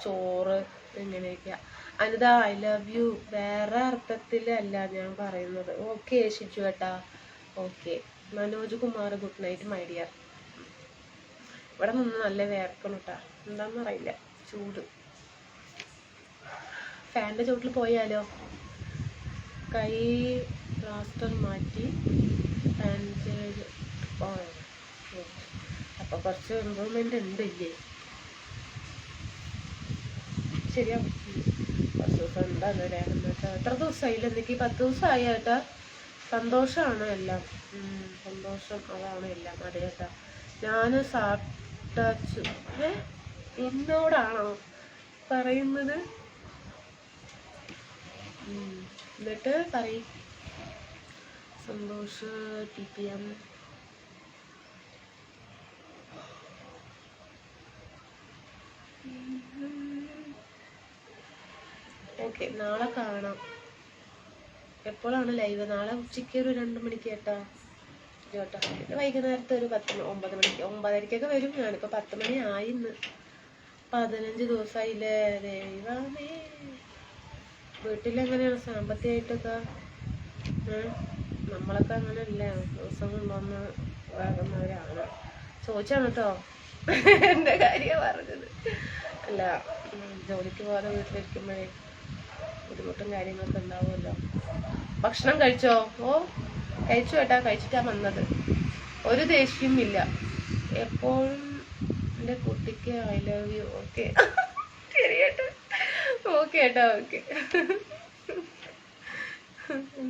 ചോറ് ഇങ്ങനെയൊക്കെയാ. Anitha I love you. വേറെ അർത്ഥത്തിലല്ല ഞാൻ പറയുന്നത്. ഓക്കെ ഷിജു ഏട്ടാ. Okay. Manoj Kumar good night my dear. ഇവിടെ നിന്ന് നല്ല വേർക്കണം കേട്ടാ, എന്താണെന്ന് അറിയില്ല, ചൂട്. ഫാനിന്റെ ചോട്ടിൽ പോയാലോ? കൈ പ്ലാസ്റ്റർ മാറ്റി ബാൻഡേജ് അപ്പോൾ കുറച്ച് ഇമ്പ്രൂവ്മെൻ്റ് ഉണ്ട് ഇല്ലേ? ശരിയാവും. 10 ദിവസം എന്താന്ന് പറയാമെന്ന് വെച്ചാൽ എത്ര ദിവസമായില്ല, എന്തൊക്കെ 10 ദിവസമായി കേട്ടാ. സന്തോഷമാണ് എല്ലാം, സന്തോഷം അതാണ് എല്ലാം. അതെ കേട്ടാ, ഞാൻ സാട്ടാച്ചു. എന്നോടാണോ പറയുന്നത്? എന്നിട്ട് പറയും സന്തോഷ TPM. ഓക്കെ, നാളെ കാണാം. എപ്പോഴാണ് ലൈവ്? നാളെ ഉച്ചയ്ക്ക് ഒരു 2 മണിക്ക് കേട്ടാ കേട്ടാ. പിന്നെ വൈകുന്നേരത്തെ ഒരു 9 മണിക്ക് 9:30 വരും. ഞാനിപ്പോൾ 10 മണി ആയിന്ന്. 15 ദിവസമായില്ലേ ദൈവമേ. വീട്ടിലെങ്ങനെയാണ് സാമ്പത്തികമായിട്ടൊക്കെ? നമ്മളൊക്കെ അങ്ങനെയല്ലേ, ദിവസം കൊണ്ടുവന്ന് വാങ്ങുന്നവരാണ്. ചോദിച്ചാണ് കേട്ടോ, എൻ്റെ കാര്യമാണ് പറഞ്ഞത്. അല്ല, ജോലിക്ക് പോകാതെ വീട്ടിലിരിക്കുമ്പോഴേ ബുദ്ധിമുട്ടും കാര്യങ്ങളൊക്കെ ഉണ്ടാവുമല്ലോ. ഭക്ഷണം കഴിച്ചോ? ഓ കഴിച്ചു കേട്ടാ, കഴിച്ചിട്ടാ വന്നത്. ഒരു ദേഷ്യവും ഇല്ല. എപ്പോഴും എൻ്റെ കുട്ടിക്ക് ഐ ലവ് യു. ഓക്കെ ശരി കേട്ടോ, ഓക്കെ കേട്ടോ, okay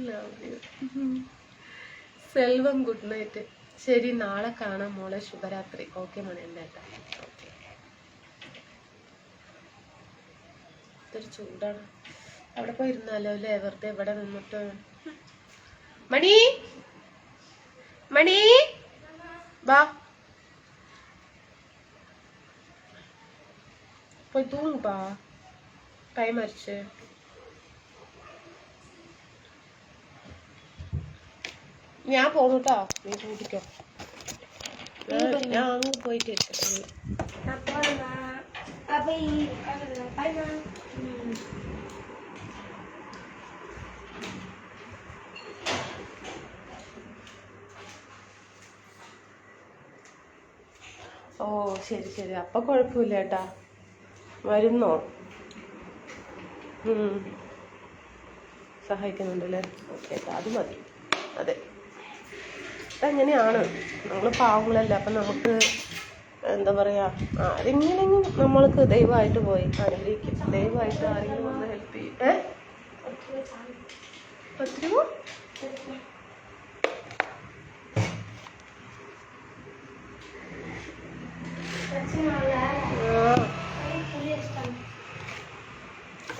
love you. Selvam good night. ശരി, നാളെ കാണാം മോളെ, ശുഭരാത്രി. ഓക്കെ മോനെ, എൻ്റെ ഏട്ടാ. ഓക്കെ. ഇതൊരു ചൂടാണ്. അവിടെ പോയിരുന്നാലോ അല്ലേ, വെറുതെ ഇവിടെ നിന്നിട്ട്. മണി മണി വാ, പോയി തൂങ്ങുപ്പാ, ടൈം അരിച്ച്. ഞാൻ പോണൂട്ടാ, നീ കൂട്ടിക്കോ. ഞാൻ അങ്ങ് പോയിട്ട് ഓ ശരി ശരി, അപ്പം കുഴപ്പമില്ല കേട്ടാ. വരുന്നോ? സഹായിക്കുന്നുണ്ടല്ലേ? ഓക്കെ, അത് മതി. അതെ, അങ്ങനെയാണ്. നമ്മൾ പാവങ്ങളല്ല. അപ്പം നമുക്ക് എന്താ പറയുക, ആരെങ്കിലും നമ്മൾക്ക് ദൈവമായിട്ട് പോയി അനുഗ്രഹിക്കും. ദൈവമായിട്ട് ആരെങ്കിലും വന്ന് ഹെൽപ്പ് ചെയ്യും. 10 രൂപ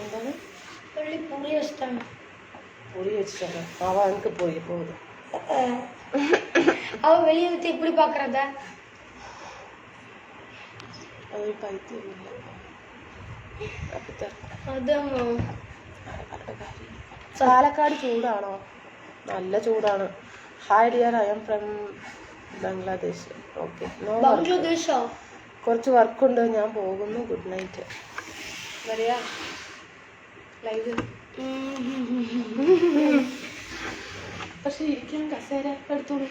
എന്താണ്? பொரி வச்சுட்டாங்க. அவன் அங்கே போகுது. அவ வெளியே வச்சு இப்படி பாக்குறதா? அது பைத்தியம் இல்லை. പാലക്കാട് ചൂടാണോ? നല്ല ചൂടാണ്. Hi dear, I am from Bangladesh. Okay, കുറച്ച് വർക്കുണ്ട്, ഞാൻ പോകുന്നു. Good night. വരിക ലൈവ്. പക്ഷെ ഇരിക്കാൻ കസേര എടുത്തോളൂ.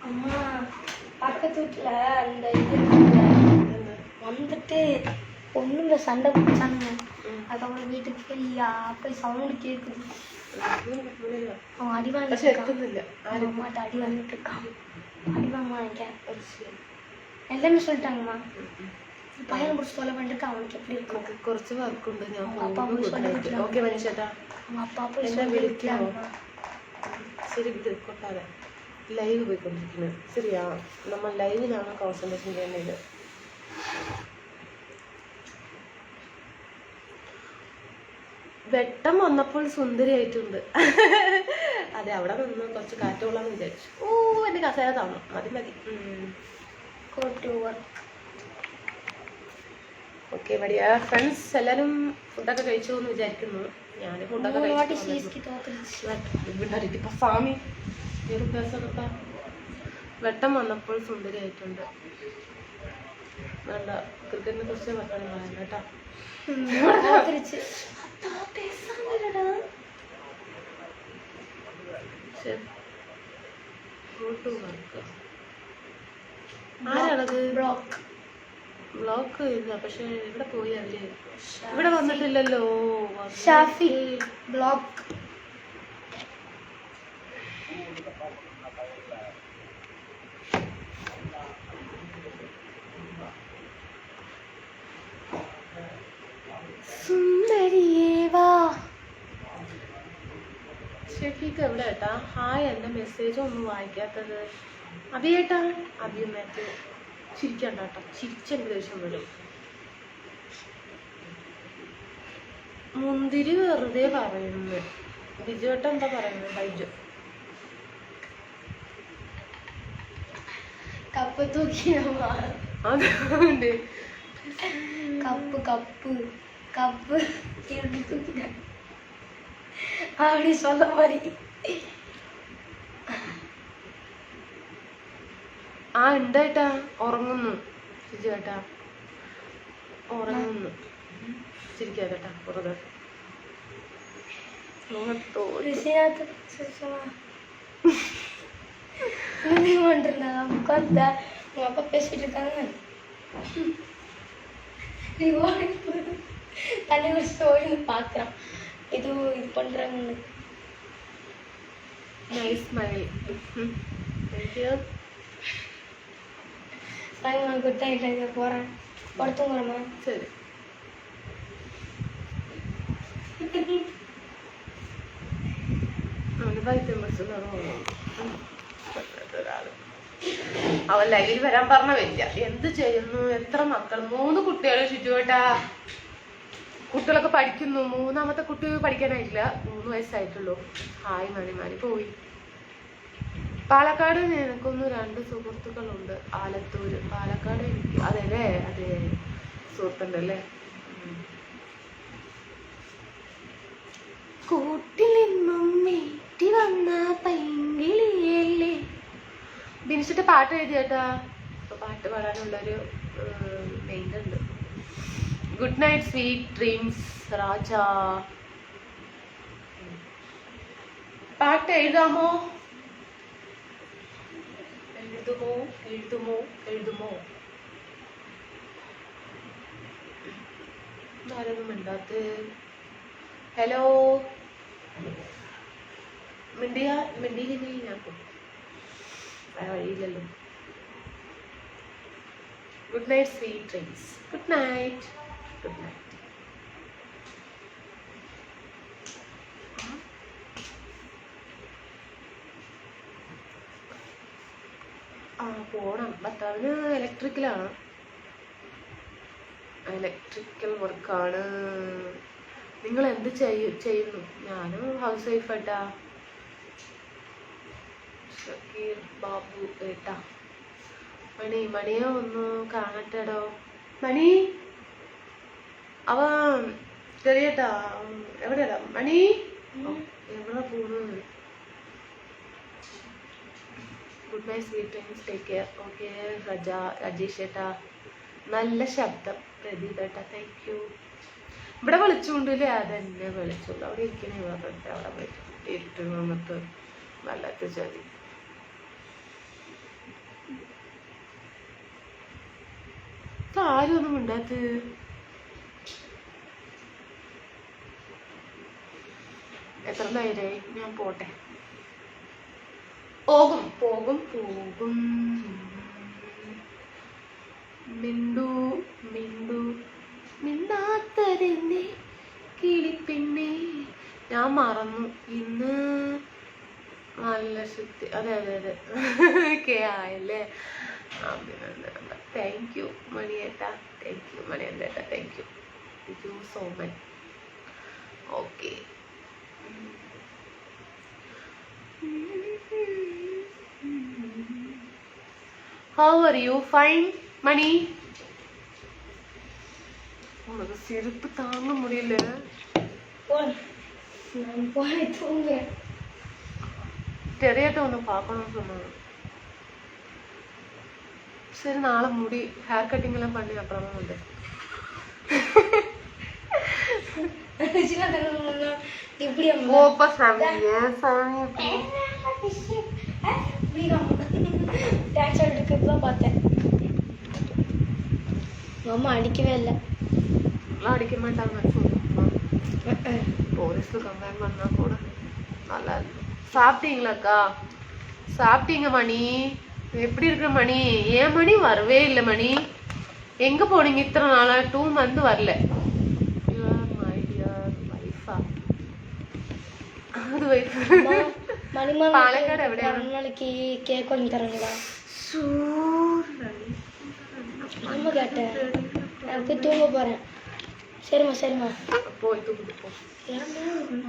അമ്മ பக்கத்து வீட்டுல அந்த இது வந்துட்டு ஒண்ணுல சண்டை பிடிச்சானுங்க. அதுக்கப்புறம் வீட்டுக்கு போய் போய் சவுண்டு கேட்குது. அவன் அடி வாங்கிட்டு அம்மாட்ட அடி வாங்கிட்டு இருக்கான். அடி வாங்க எல்லாமே சொல்லிட்டாங்கம்மா. പയ്യനെ കുറിച്ച് പോലെ കണ്ടിട്ട് അവനക്ക് എപ്പി இருக்கும். കുറച്ച് വർക്കുണ്ട്, ഞാൻ പോകുന്നു. ഓക്കെ മനുഷ്യേട്ടാ, വിളിക്കാമോ? ശരി, ഇത് കൊട്ടാതെ ലൈവ് പോയിക്കൊണ്ടിരിക്കുന്നത്. ശരിയാ, നമ്മൾ ലൈവിലാണ് കോൺസെൻട്രേഷൻ ചെയ്യേണ്ടത്. വെട്ടം വന്നപ്പോൾ സുന്ദരിയായിട്ടുണ്ട്. അതെ, അവിടെ നിന്ന് കുറച്ച് കാറ്റ് കൊള്ളാന്ന് വിചാരിച്ചു. ഓ, എൻ്റെ കസേര താണോ? മതി മതി. ഓക്കെ മടിയ ഫ്രണ്ട്സ്, എല്ലാവരും ഫുഡൊക്കെ കഴിച്ചു എന്ന് വിചാരിക്കുന്നു. ഞാൻ ഫുഡൊക്കെ കഴിച്ചു. സ്വാമി വെട്ടം വന്നപ്പോൾ സുന്ദരിയായിട്ടുണ്ട്. നല്ല ക്രിക്കറ്റിനെ കുറിച്ച് പറയാൻ കേട്ടാ. ആരാണത്? ബ്ലോക്ക് ചെയ്ത. പക്ഷെ ഇവിടെ പോയി അവര് ഇവിടെ വന്നിട്ടില്ലല്ലോ. ഷാഫി ബ്ലോക്ക്. ഷെഫീക്ക് എവിടെ ഏട്ടാ? ഹായ്, എൻ്റെ മെസ്സേജ് ഒന്നും വായിക്കാത്തത്. അഭിയേട്ടാ, അഭിയമ്മേക്ക് ചിരിക്കണ്ട കേട്ടോ. ചിരിച്ചെനിക്ക് ദേഷ്യം വരും. മുന്തിരി വെറുതെ പറയുന്നു. ബിജുവേട്ട എന്താ പറയുന്നത്? ബൈജു കപ്പ് തൂക്കിയ അതുകൊണ്ട് കപ്പ് കപ്പ് കപ്പ് തൂക്കിയ அப்படி சொல்ல மாதிரி. ആ ഉണ്ടായിട്ടാ ഉറങ്ങുന്നു. ചേട്ടാ ഉറങ്ങുന്നു. ചിരിക്കാതേട്ടാ വെറുതെ. உட்காந்து உங்க அப்பா பேசிட்டு இருக்காங்க. தண்ணி குடிச்சிட்டு ஓடி பாக்குறான். இது பண்றாங்க. Nice smile. Thank you. நான் குட் நைட் போறேன். படுத்துங்கறமா. சரி. അവൻ ലൈവിൽ വരാൻ പറഞ്ഞ വരില്ല. എന്ത് ചെയ്യുന്നു? എത്ര മക്കൾ? 3 കുട്ടികൾ ചുറ്റുവട്ടാ. കുട്ടികളൊക്കെ പഠിക്കുന്നു. 3ാമത്തെ കുട്ടി പഠിക്കാനായിട്ടില്ല. 3 വയസ്സായിട്ടുള്ളൂ. ഹായ് മണിമാരി പോയി. പാലക്കാട് എനിക്കൊന്ന് 2 സുഹൃത്തുക്കളുണ്ട്. ആലത്തൂര്. പാലക്കാട് എനിക്ക് അതെല്ലേ? അതെ, സുഹൃത്തുണ്ടല്ലേ. കൂട്ടിൽ നിന്നും വീട്ടി വന്ന പൈങ്കിളിയല്ലേ. ബിനിച്ചിട്ട് പാട്ട് എഴുതിയേട്ടാ. ഇപ്പൊ പാട്ട് പാടാനുള്ളൊരു മെയിൻ ഉണ്ട്. ഗുഡ് നൈറ്റ് സ്വീറ്റ് ഡ്രീംസ് രാജ. പാട്ട് എഴുതാമോ? എഴുതുമോ എഴുതുമോ എഴുതുമോ? ആരൊന്നും മിണ്ടാത്ത. ഹലോ, മിണ്ടിയില്ലെങ്കിൽ ഞാൻ വഴിയില്ലല്ലോ. Good night sweet dreams. Good night. Good night. ആ പോണം. ഭർത്താവിന് ഇലക്ട്രിക്കലാണ്. ഇലക്ട്രിക്കൽ വർക്കാണ്. നിങ്ങൾ എന്ത് ചെയ്യുന്നു? ഞാനും ഹൗസ് വൈഫ് ഏട്ടാ. ഷക്കീർ ബാബു ഏട്ടാ. മണിയെ ഒന്ന് കാണട്ടെടോ. മണി അവ ചെറിയേട്ടാ. എവിടെയാ മണി? എവിടെ പോണു? Good night sweet dreams. Take care. Okay Rajeesh ഏട്ടാ. നല്ല ശബ്ദം പ്രദീപ് ഏട്ടാ. Thank you. ഇവിടെ വിളിച്ചുകൊണ്ടില്ലേ? അതെന്നെ വിളിച്ചുള്ളൂ. അവിടെ ഇരിക്കണേ പറഞ്ഞിട്ട് അവിടെ വിളിച്ചു ഇരുട്ട് വന്നിട്ട് വല്ലാത്ത ചതി. ആരും ഒന്നും ഉണ്ടാത്ത. എത്ര നേരമായി? ഞാൻ പോട്ടെ. പോകും പോകും പോകും. മിണ്ടു മിണ്ടു മിണ്ടാത്തതെന്നെ കിളിപ്പെണ്ണേ. ഞാൻ മറന്നു. ഇന്ന് നല്ല ശുദ്ധി. അതെ അതെ അതെ കെ ആയല്ലേ. താങ്ക് യു മണിയേട്ടാ. താങ്ക് യു മണിയേട്ടാ. Thank you. Thank you so much. Okay. How are you? Fine, Mani. உனக்கு சிரிப்பு தாங்க முடியல. தெரியட்ட ஒன்று பார்க்கணும்னு சொன்னாங்க. சரி, நாளை முடி ஹேர் கட்டிங் எல்லாம் பண்ணி அப்புறமா வந்து ஓப்பா சாமி. ஏன் சாமி டான்ஸ் ஆடிட்டு பார்த்தேன். അമ്മ അടിക്കவே ഇല്ല. அடிக்க மாட்டாங்க. போலீஸ்ல கம்ப்ளைண்ட் பண்ணா கூட நல்லா இருக்கு. சாப்பிட்டீங்களாக்கா? சாப்பிட்டீங்க மணி? எப்படி இருக்கிற மணி? ஏன் மணி வரவே இல்லை மணி? எங்க போனீங்க இத்தனை நாளா? 2 months வரல. പാലക്കാട് എവിടെയാണ്? കേക്ക് വാങ്ങി തരങ്ങളാ? അമ്മ കേട്ടെ എനിക്ക് തൂങ്ങ പോறேன். சரிம்மா சரிம்மா പോയി തൂങ്ങിപ്പോ.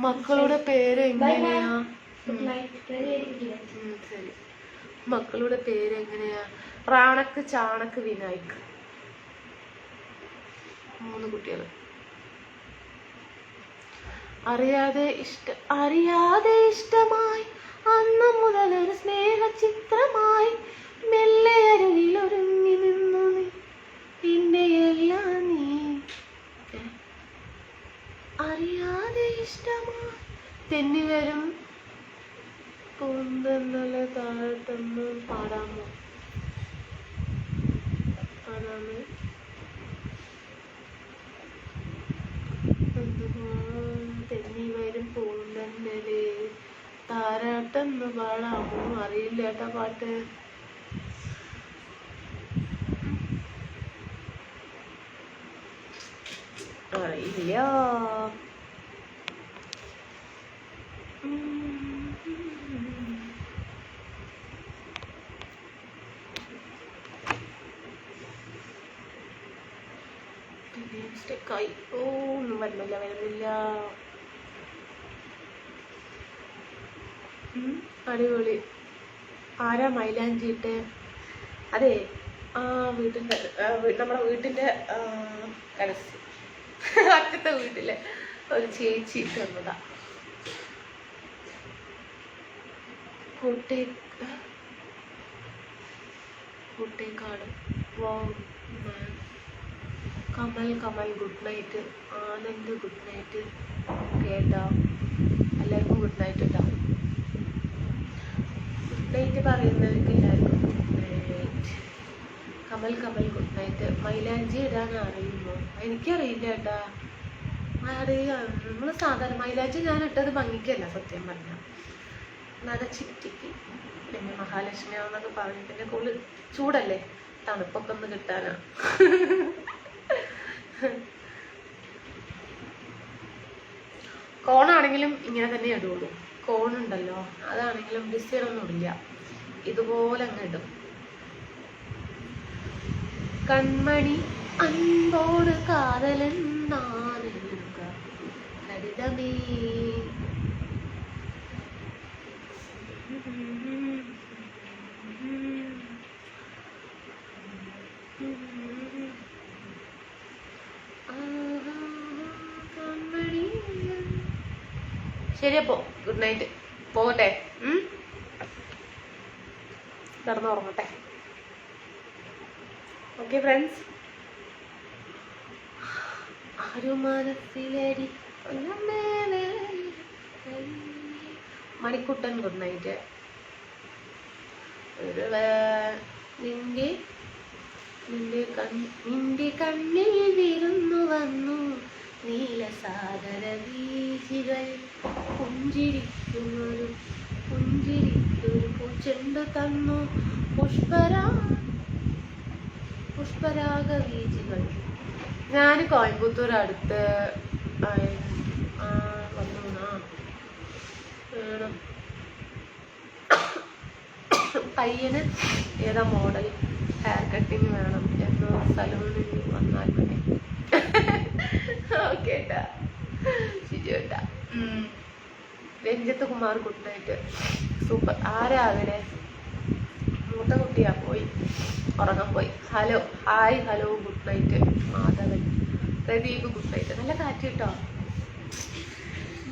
മക്കളുടെ പേര് എങ്ങനെയാ? ശരി. മക്കളുടെ പേര് എങ്ങനെയാ? റാണക്ക്, ചാണക്ക്, വിനായക്. 3 കുട്ടികൾ. അറിയാതെ ഇഷ്ടമായി അന്ന് മുതലൊരു സ്നേഹ ചിത്രമായി മെല്ലെ അരുവിൽ ഒരുങ്ങി നിന്നു നീ നിന്റെ എല്ലാം നീ. അറിയാതെ ഇഷ്ടമായി തെന്നി വരും പൂന്തന്നലെ താഴത്തൊന്ന് പാടാമോ? തെന്നി വരും പൂന്തന്നലെ താരാട്ടെന്ന് പാടാമോ? അറിയില്ല കേട്ടാ പാട്ട്. അറിയില്ല. സ്റ്റെക്കായി. ഒന്നും വരുന്നില്ല. അടിപൊളി. ആരാ മൈലാഞ്ചി ഇട്ട്? അതെ, വീട്ടിൻ്റെ നമ്മുടെ വീട്ടിൻ്റെ അറ്റത്തെ വീട്ടിലെ ഒരു ചേച്ചി ഇട്ട് വന്നതാ. Kottekkad. Kamal good night. Anand good night. കേട്ടാ? എല്ലാവർക്കും ഗുഡ് നൈറ്റ് കേട്ടോ. ഗുഡ് നൈറ്റ് പറയുന്നവർക്ക് എല്ലാവർക്കും good night. Kamal good night. മൈലാഞ്ചി ഇടാൻ അറിയുമോ? എനിക്കറിയില്ല കേട്ടാ. നമ്മൾ സാധാരണ മൈലാഞ്ചി ഞാൻ ഇട്ടത് ഭംഗിക്കല്ല സത്യം പറഞ്ഞ, നല്ല ചിറ്റിക്ക്. പിന്നെ മഹാലക്ഷ്മിയാന്നൊക്കെ പറഞ്ഞു. പിന്നെ കൂടുതൽ ചൂടല്ലേ, തണുപ്പൊക്കെ ഒന്ന് കിട്ടാനാ. കോണാണെങ്കിലും ഇങ്ങനെ തന്നെ ഇടുള്ളൂ. കോണുണ്ടല്ലോ, അതാണെങ്കിലും ഡിസൈനൊന്നും ഇടില്ല, ഇതുപോലെ അങ്ങ് ഇടും. കൺമണി അൻപോട് കാതലൻ നാനെഴുക ഹരിതമേ. ശരി, അപ്പോ ഗുഡ് നൈറ്റ്. പോകട്ടെ, കിടന്നുറങ്ങട്ടെ. Okay friends. മനസ്സിലടി മണിക്കുട്ടൻ ഗുഡ് നൈറ്റ്. നിന്റെ കണ്ണിൽ വിരുന്നു വന്നു നീലസാഗര വീചികൾ. പുഞ്ചിരിക്കൊരു പൂച്ചെണ്ട് തന്നു പുഷ്പരാഗ വീചികൾ. ഞാൻ കോയമ്പത്തൂർ അടുത്ത് വന്നു. പയ്യന് ഏതാ മോഡൽ ഹെയർ കട്ടിങ് വേണം എന്ന് സലൂണിൽ വന്നാൽ മതി. ഓക്കെ ഏട്ടാ, ശരി ഏട്ടാ. Ranjith Kumar good night. Super. ആരാ അവിടെ? മൂത്ത കുട്ടിയാ, പോയി ഉറങ്ങാൻ പോയി. Hello good night. Madhavan. Pradeep good night. നല്ല കാറ്റ് കേട്ടോ.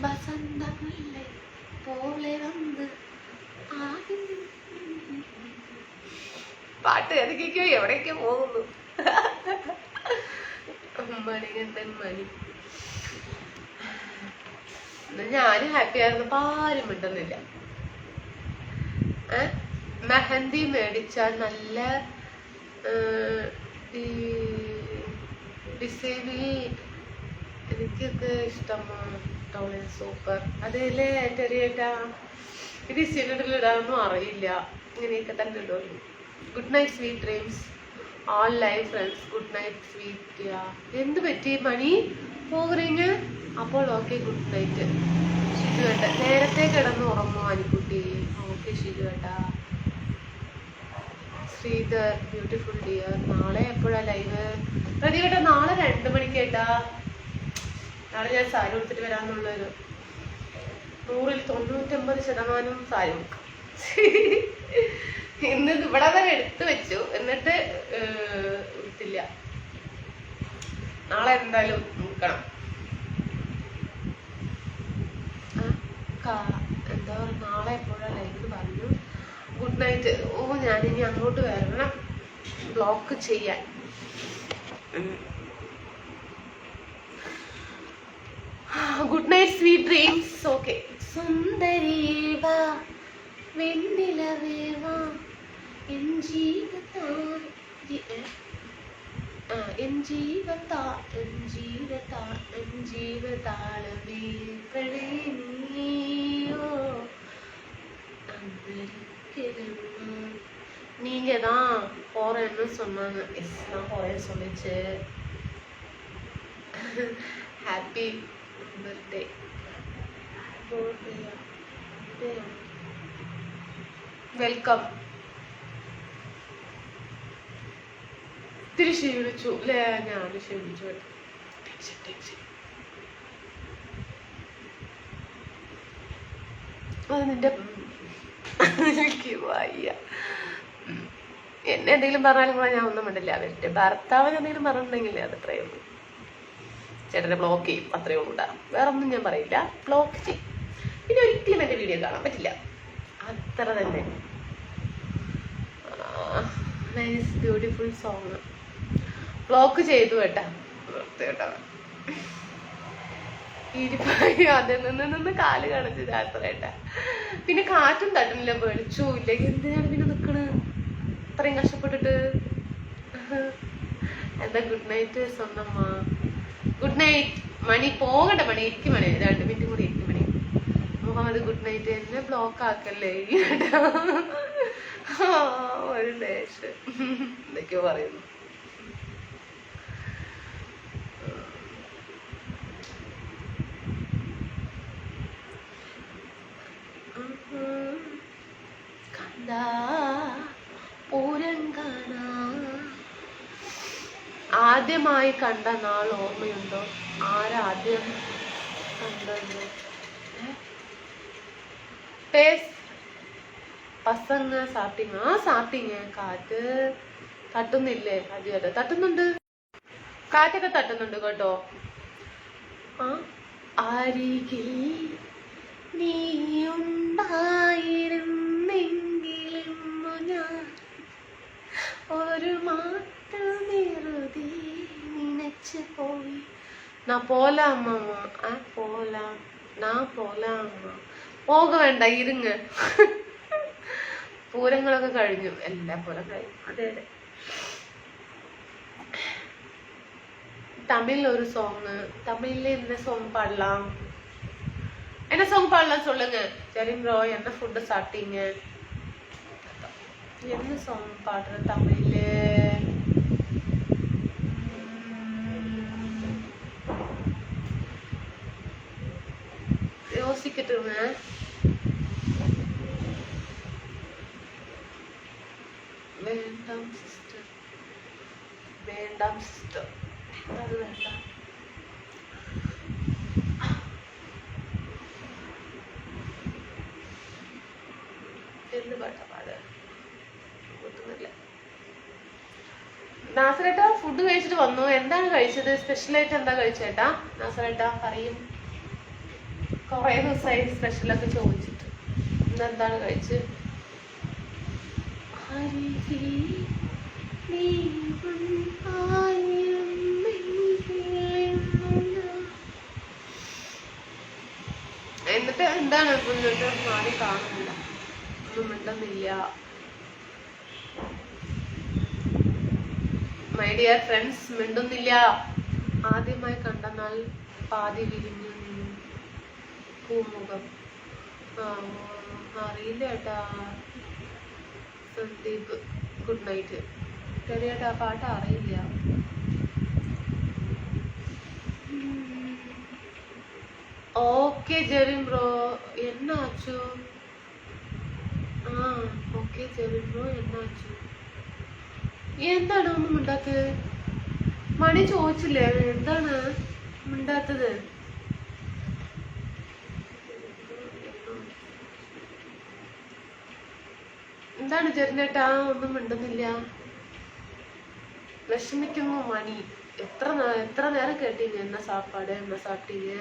വസന്തമുല്ലേ പോലെ വന്ന് പാട്ട് ഏതൊക്കെയോ എവിടേക്കോ പോകുന്നു. മണികണ്ഠൻ മണി. ഞാനും ഹാപ്പി ആയിരുന്നു. ആരും മിണ്ടുന്നില്ല. മെഹന്തി മേടിച്ചാൽ നല്ല ഡിസൈനിൽ എനിക്കൊക്കെ ഇഷ്ടമാണ്. സൂപ്പർ. അതല്ലേ ചെറിയേട്ടാ, ഈ ഡിസൈനിൽ ഇടാനൊന്നും അറിയില്ല, ഇങ്ങനെയൊക്കെ തന്നെ ഇടുള്ളൂ. Good night sweet dreams all life friends. Good night sweet. എന്ത് പറ്റി മണി പോകറിഞ്ഞ? അപ്പോൾ ഓക്കെ, ഗുഡ് നൈറ്റ് ഷിജുവേട്ട. നേരത്തെ കിടന്ന് ഉറങ്ങുമോ അനിക്കുട്ടി? ഓക്കെ ഷിജുവേട്ടാ. Sreedhar beautiful dear. നാളെ എപ്പോഴാ ലൈവ്? പ്രതികേട്ടാ നാളെ 2 മണിക്കേട്ടാ. നാളെ ഞാൻ സാരി കൊടുത്തിട്ട് വരാന്നുള്ളൊരു 100-99% സാരി കൊടുക്കാം. ഇന്ന് ഇവിടെ വരെ എടുത്തു വെച്ചു, എന്നിട്ട് എടുത്തില്ല. നാളെ എന്തായാലും നോക്കണം. എന്താ പറയുക, നാളെ എപ്പോഴാ ലൈവ് പറഞ്ഞു. Good night. ഓ ഞാനിനി അങ്ങോട്ട് വരണം ബ്ലോക്ക് ചെയ്യാൻ. Good night sweet dreams. Okay. സുന്ദരീവാ വെണ്ണിലവേവാ എൻ ജീവതാളമേ പ്രണയിനിയോ நீங்க தான் போறேன்னு சொன்னாங்க. எஸ் நான் போறேன்னு சொல்லிச்சு. Happy birthday. വെൽക്കം. ഇത്തിരി ക്ഷീണിച്ചു അല്ലേ? ഞാൻ ക്ഷീണിച്ചു. അത് നിന്റെ എനിക്ക് വയ്യ. എന്നെ എന്തെങ്കിലും പറഞ്ഞാലും കൂടെ ഞാൻ ഒന്നും മിണ്ടില്ല. അവരുടെ ഭർത്താവിന് എന്തെങ്കിലും പറഞ്ഞിട്ടുണ്ടെങ്കിലേ അത് അത്രയേ ഉള്ളൂ. ചേട്ടനെ ബ്ലോക്ക് ചെയ്യും, അത്രയേ ഉള്ളൂ. വേറെ ഒന്നും ഞാൻ പറയില്ല, ബ്ലോക്ക് ചെയ്യും. പിന്നെ ഒരിക്കലും എൻ്റെ വീഡിയോ കാണാൻ പറ്റില്ല, അത്ര തന്നെ. Nice beautiful song. ബ്ലോക്ക് ചെയ്തു കേട്ടാ, കേട്ടോ. അതിൽ നിന്ന് കാല് കാണിച്ചു രാത്രിയേട്ടാ. പിന്നെ കാറ്റും തട്ടുന്നില്ല, വെളിച്ചവും ഇല്ല. എന്തിനാണ് പിന്നെ നിക്കണ് ഇത്രയും കഷ്ടപ്പെട്ടിട്ട്? എന്താ ഗുഡ് നൈറ്റ് സ്വന്തമ്മ? Good night Mani. പോകട്ടെ മണി, 8 മണി, 2 മിനിറ്റ് കൂടി 8 മണി. Muhammad good night. എന്നെ ബ്ലോക്ക് ആക്കല്ലേ ഒരു ദേശം എന്തൊക്കെയോ പറയുന്നു. ആദ്യമായി കണ്ട നാൾ ഓർമ്മയുണ്ടോ? ആരാദ്യം കണ്ടത്? പസങ്ങ സാപ്പിങ്. ആ സാപ്പിങ്. കാറ്റ് തട്ടുന്നില്ലേ? അതെ തട്ടുന്നുണ്ട്, കാറ്റൊക്കെ തട്ടുന്നുണ്ട് കേട്ടോ. അരികിൽ നീയുണ്ടായിരുന്നെങ്കിലും ഞാൻ ഒരു മാറ്റമെറുതി നിനച്ചു പോയി. நான் போலாமாமா? போலாம், நான் போலாமா? പോക വേണ്ട, ഇരുങ്ങ. പൂരങ്ങളൊക്കെ കഴിഞ്ഞു, എല്ലാ പൂരം കഴിഞ്ഞു. അതെ അതെ. തമിഴിൽ ഒരു സോങ്. തമിഴില് என்ன സോങ് പാടலாம்? என்ன சோங் பாடலாம் சொல்லுங்க. ஜெரின் ப்ரோ என்ன ஃபுட் சாப்பிட்டீங்க? என்ன சாங் பாடுற தமிழ்ல? யோசிக்கட்டுங்க. வேண்டாம் சிஸ்டர், வேண்டாம் சிஸ்டர், அது வேண்டாம். നാസറേട്ടാ ഫുഡ് കഴിച്ചിട്ട് വന്നു. എന്താണ് കഴിച്ചത്? സ്പെഷ്യലായിട്ട് എന്താ കഴിച്ചേട്ടാ? നാസറേട്ടാ പറയും. കുറെ ദിവസമായി സ്പെഷ്യലൊക്കെ ചോദിച്ചിട്ട്. ഇന്നെന്താണ് കഴിച്ചത്? എന്നിട്ട് എന്താണ് മുന്നോട്ട് മാറി കാണുന്നില്ല, ഒന്നും മിണ്ടുന്നില്ല. മൈ ഡിയർ ഫ്രണ്ട്സ്, മിണ്ടുന്നില്ല. ആദ്യമായി കണ്ടെന്നാൽ പാതി വിരിഞ്ഞു പൂമുഖം. അറിയില്ല ഏട്ടാ. Sandeep good night. ചെറിയേട്ടാ പാട്ട് അറിയില്ല. ഓക്കെ ജെറിൻ ബ്രോ എന്നാച്ചു? ഓക്കെ ജെറിൻ ബ്രോ എന്നാച്ചു? എന്താണ് ഒന്നും മിണ്ടാത്തത്? മണി ചോദിച്ചില്ലേ എന്താണ് മിണ്ടാത്തത്? എന്താണ് ജെറിനേട്ടാ ഒന്നും മിണ്ടുന്നില്ല? വിഷമിക്കുന്നു മണി. എത്ര നേരം കേട്ടീங்க എന്നാ സാപ്പാട് എന്നാ സാപ്പിട്ടീங்க?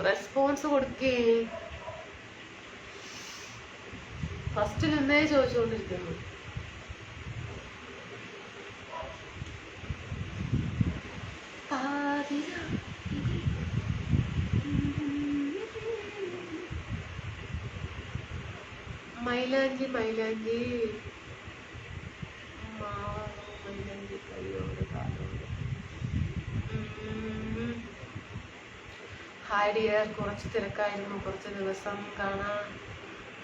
റെസ്പോൺസ് കൊടുക്കേ. ഫസ്റ്റ് നിന്നേ ചോദിച്ചുകൊണ്ടിരിക്കുന്നു. മൈലാഞ്ചി മൈലാഞ്ചി മൈലാഞ്ചി കൈയോട് കാലോട്. Hi dear. കുറച്ച് തിരക്കായിരുന്നു, കുറച്ച് ദിവസം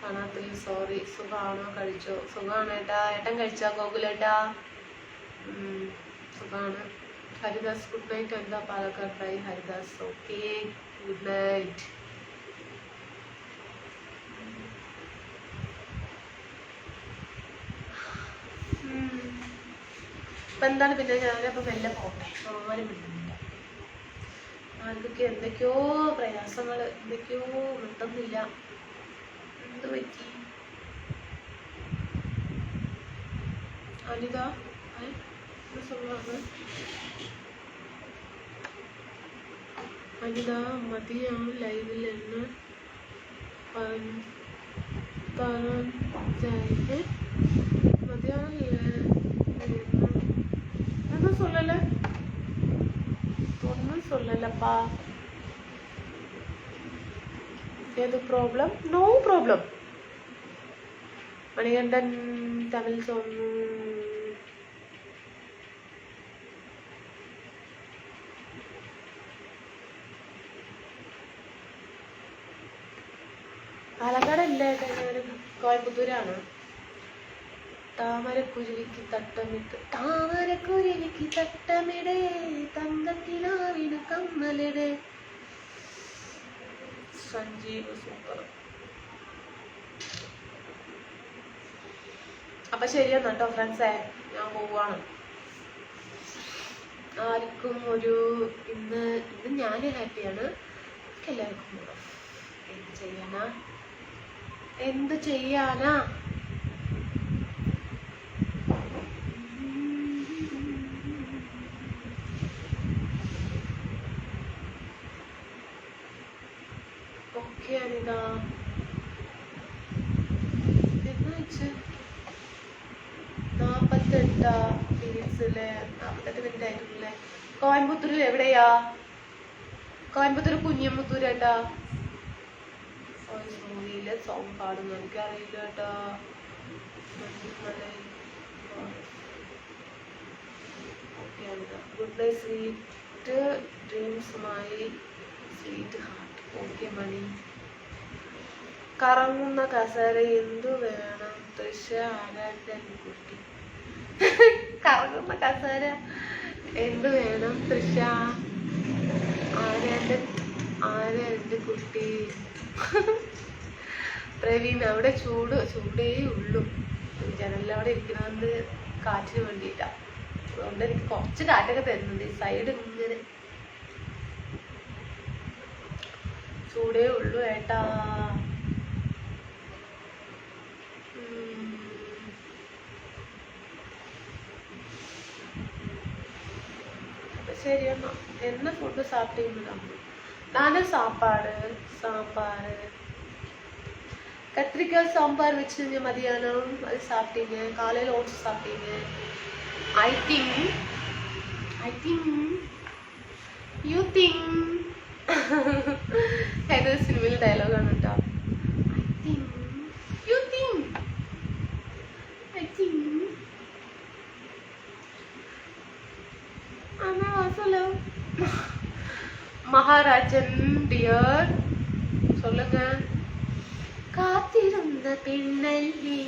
കാണാത്തിൽ സോറി. സുഖാണോ? കഴിച്ചോ? സുഖാണ് ഏട്ടാ. ഏട്ടൻ കഴിച്ചാ ഗോകുലേട്ടാ? സുഖാണ്. Haridas good night. എന്താ പാലക്കാടായി ഹരിദാസ്? Okay good night. ഇപ്പൊ എന്താണ് പിന്നെ ഞാനപ്പോ മെല്ലെ പോട്ടെ. ആരും മിണ്ടുന്നില്ല. ആർക്കൊക്കെ എന്തൊക്കെയോ പ്രയാസങ്ങൾ, എന്തൊക്കെയോ മിണ്ടുന്നില്ല. എന്ത് പറ്റി? അനിത சொல்லுவாங்க. അനിത മതിയാണ് ലൈവിൽ എന്ന് പറഞ്ഞേ. മതിയാണല്ലേ ഒന്നും சொல்லல. ഒന്നും சொல்லலப்பா. ഏത് problem? No problem. Manikandan Tamil song. പാലക്കാടല്ലേ? കോയമ്പത്തൂരാണ്. താമരക്കുരുവിക്ക് തട്ടമിട്ട് തങ്കക്കിനാവിന് കമ്മലിടെ. സഞ്ജീവ് സൂപ്പർ. അപ്പൊ ശരിയെന്നാ കേട്ടോ ഫ്രണ്ട്സേ, ഞാൻ പോവാണ്. ആർക്കും ഒരു ഇന്ന് ഞാൻ ഹാപ്പിയാണ്. എല്ലാവർക്കും പോകാം. എന്ത് ചെയ്യാനാ? ഓക്കെ അനിത. എന്നാ വെച്ച് 48 മിനിറ്റ് ആയിട്ടില്ലേ? കോയമ്പത്തൂരിൽ എവിടെയാ? കോയമ്പത്തൂർ കുഞ്ഞമ്പത്തൂരേട്ടാ. മൂവിയിലെ സോങ് പാടുന്നു എനിക്കറിയില്ല കേട്ടാ. ഗുഡ് നൈറ്റ് സ്വീറ്റ് ഡ്രീംസുമായി സ്വീറ്റ് ഹാർട്ട്. ഓക്കെ മണി. കറങ്ങുന്ന കസേര എന്തു വേണം? തൃശ ആരാന്റെ കുട്ടി. കറങ്ങുന്ന കസേര എന്തു വേണം? തൃശ ആരാന്റെ കുട്ടി. പ്രവീൺ അവിടെ ചൂടേ ഉള്ളൂ. ജനലവിടെ ഇരിക്കുന്നത് കാറ്റിന് വേണ്ടിയിട്ടാ. അതുകൊണ്ട് എനിക്ക് കുറച്ച് കാറ്റൊക്കെ തരുന്നുണ്ട്. ഈ സൈഡ് ഇങ്ങനെ ചൂടേ ഉള്ളൂ ഏട്ടാ. சரி அண்ணா என்ன ஃபுட்டு சாப்பிட்டீங்களா? நானே சாப்பாடு சாம்பார் கத்திரிக்காய் சாம்பார் வச்சுருங்க மதியானம். அது சாப்பிட்டீங்க. காலையில் ஓட்ஸ் சாப்பிட்டீங்க. ஐ திங்க் யூ திங்க் ഏതൊരു സിനിമയിൽ ഡയലോഗാണ് കേട്ടോ. I think சொல்லு. மகாராஜன் டியர் சொல்லுங்க. കാത്തിരുന്ന പെണ്ണല്ലേ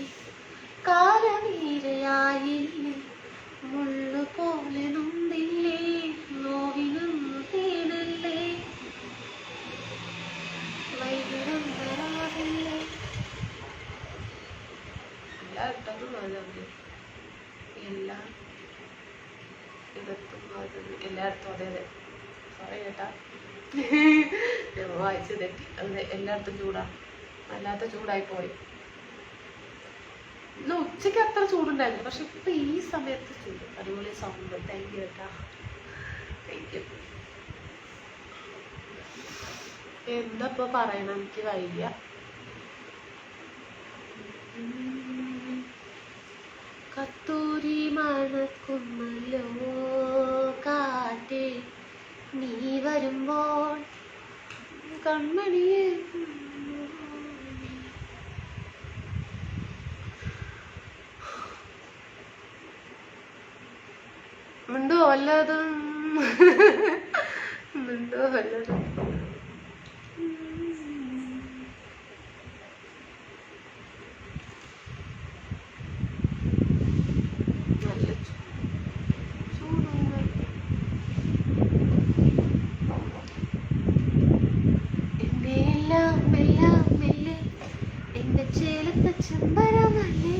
കാലമീരയായില്ലേ മുള്ളു പോലെ നൊന്തില്ലേ നോവിനൊന്നു തേനല്ലേ വൈകുന്നേരം വരാറില്ലേ. എല്ലാ ഇട്ടതും അതുതന്നെ, എല്ലാ ഇടത്തും അതുതന്നെ, എല്ലായിടത്തും അതെ അതെ. സോറി കേട്ടാ, ഞാൻ വായിച്ചു തെറ്റി. അതെ, എല്ലായിടത്തും ചൂടാ, അല്ലാത്ത ചൂടായി പോയി. ഇന്ന് ഉച്ചയ്ക്ക് അത്ര ചൂടുണ്ടായിരുന്നു, പക്ഷെ ഇപ്പൊ ഈ സമയത്ത് ചൂട്. അടിപൊളി സൗണ്ട്. താങ്ക് യു കേട്ടാ, താങ്ക് യു. എന്താ ഇപ്പൊ പറയണം, എനിക്ക് വയ്യ. കത്തൂരി മണക്കുന്നല്ലോ കാറ്റേ നീ വരുമ്പോൾ കൺമണിയെ. മിണ്ടോ വല്ലതും, മിണ്ടോ വല്ലതും. നല്ല ചൂടുണ്ട്. എന്റെ എല്ലാം എല്ലാം മെല്ലെ എന്റെ ചേലത്തെ ചെമ്പരമല്ലേ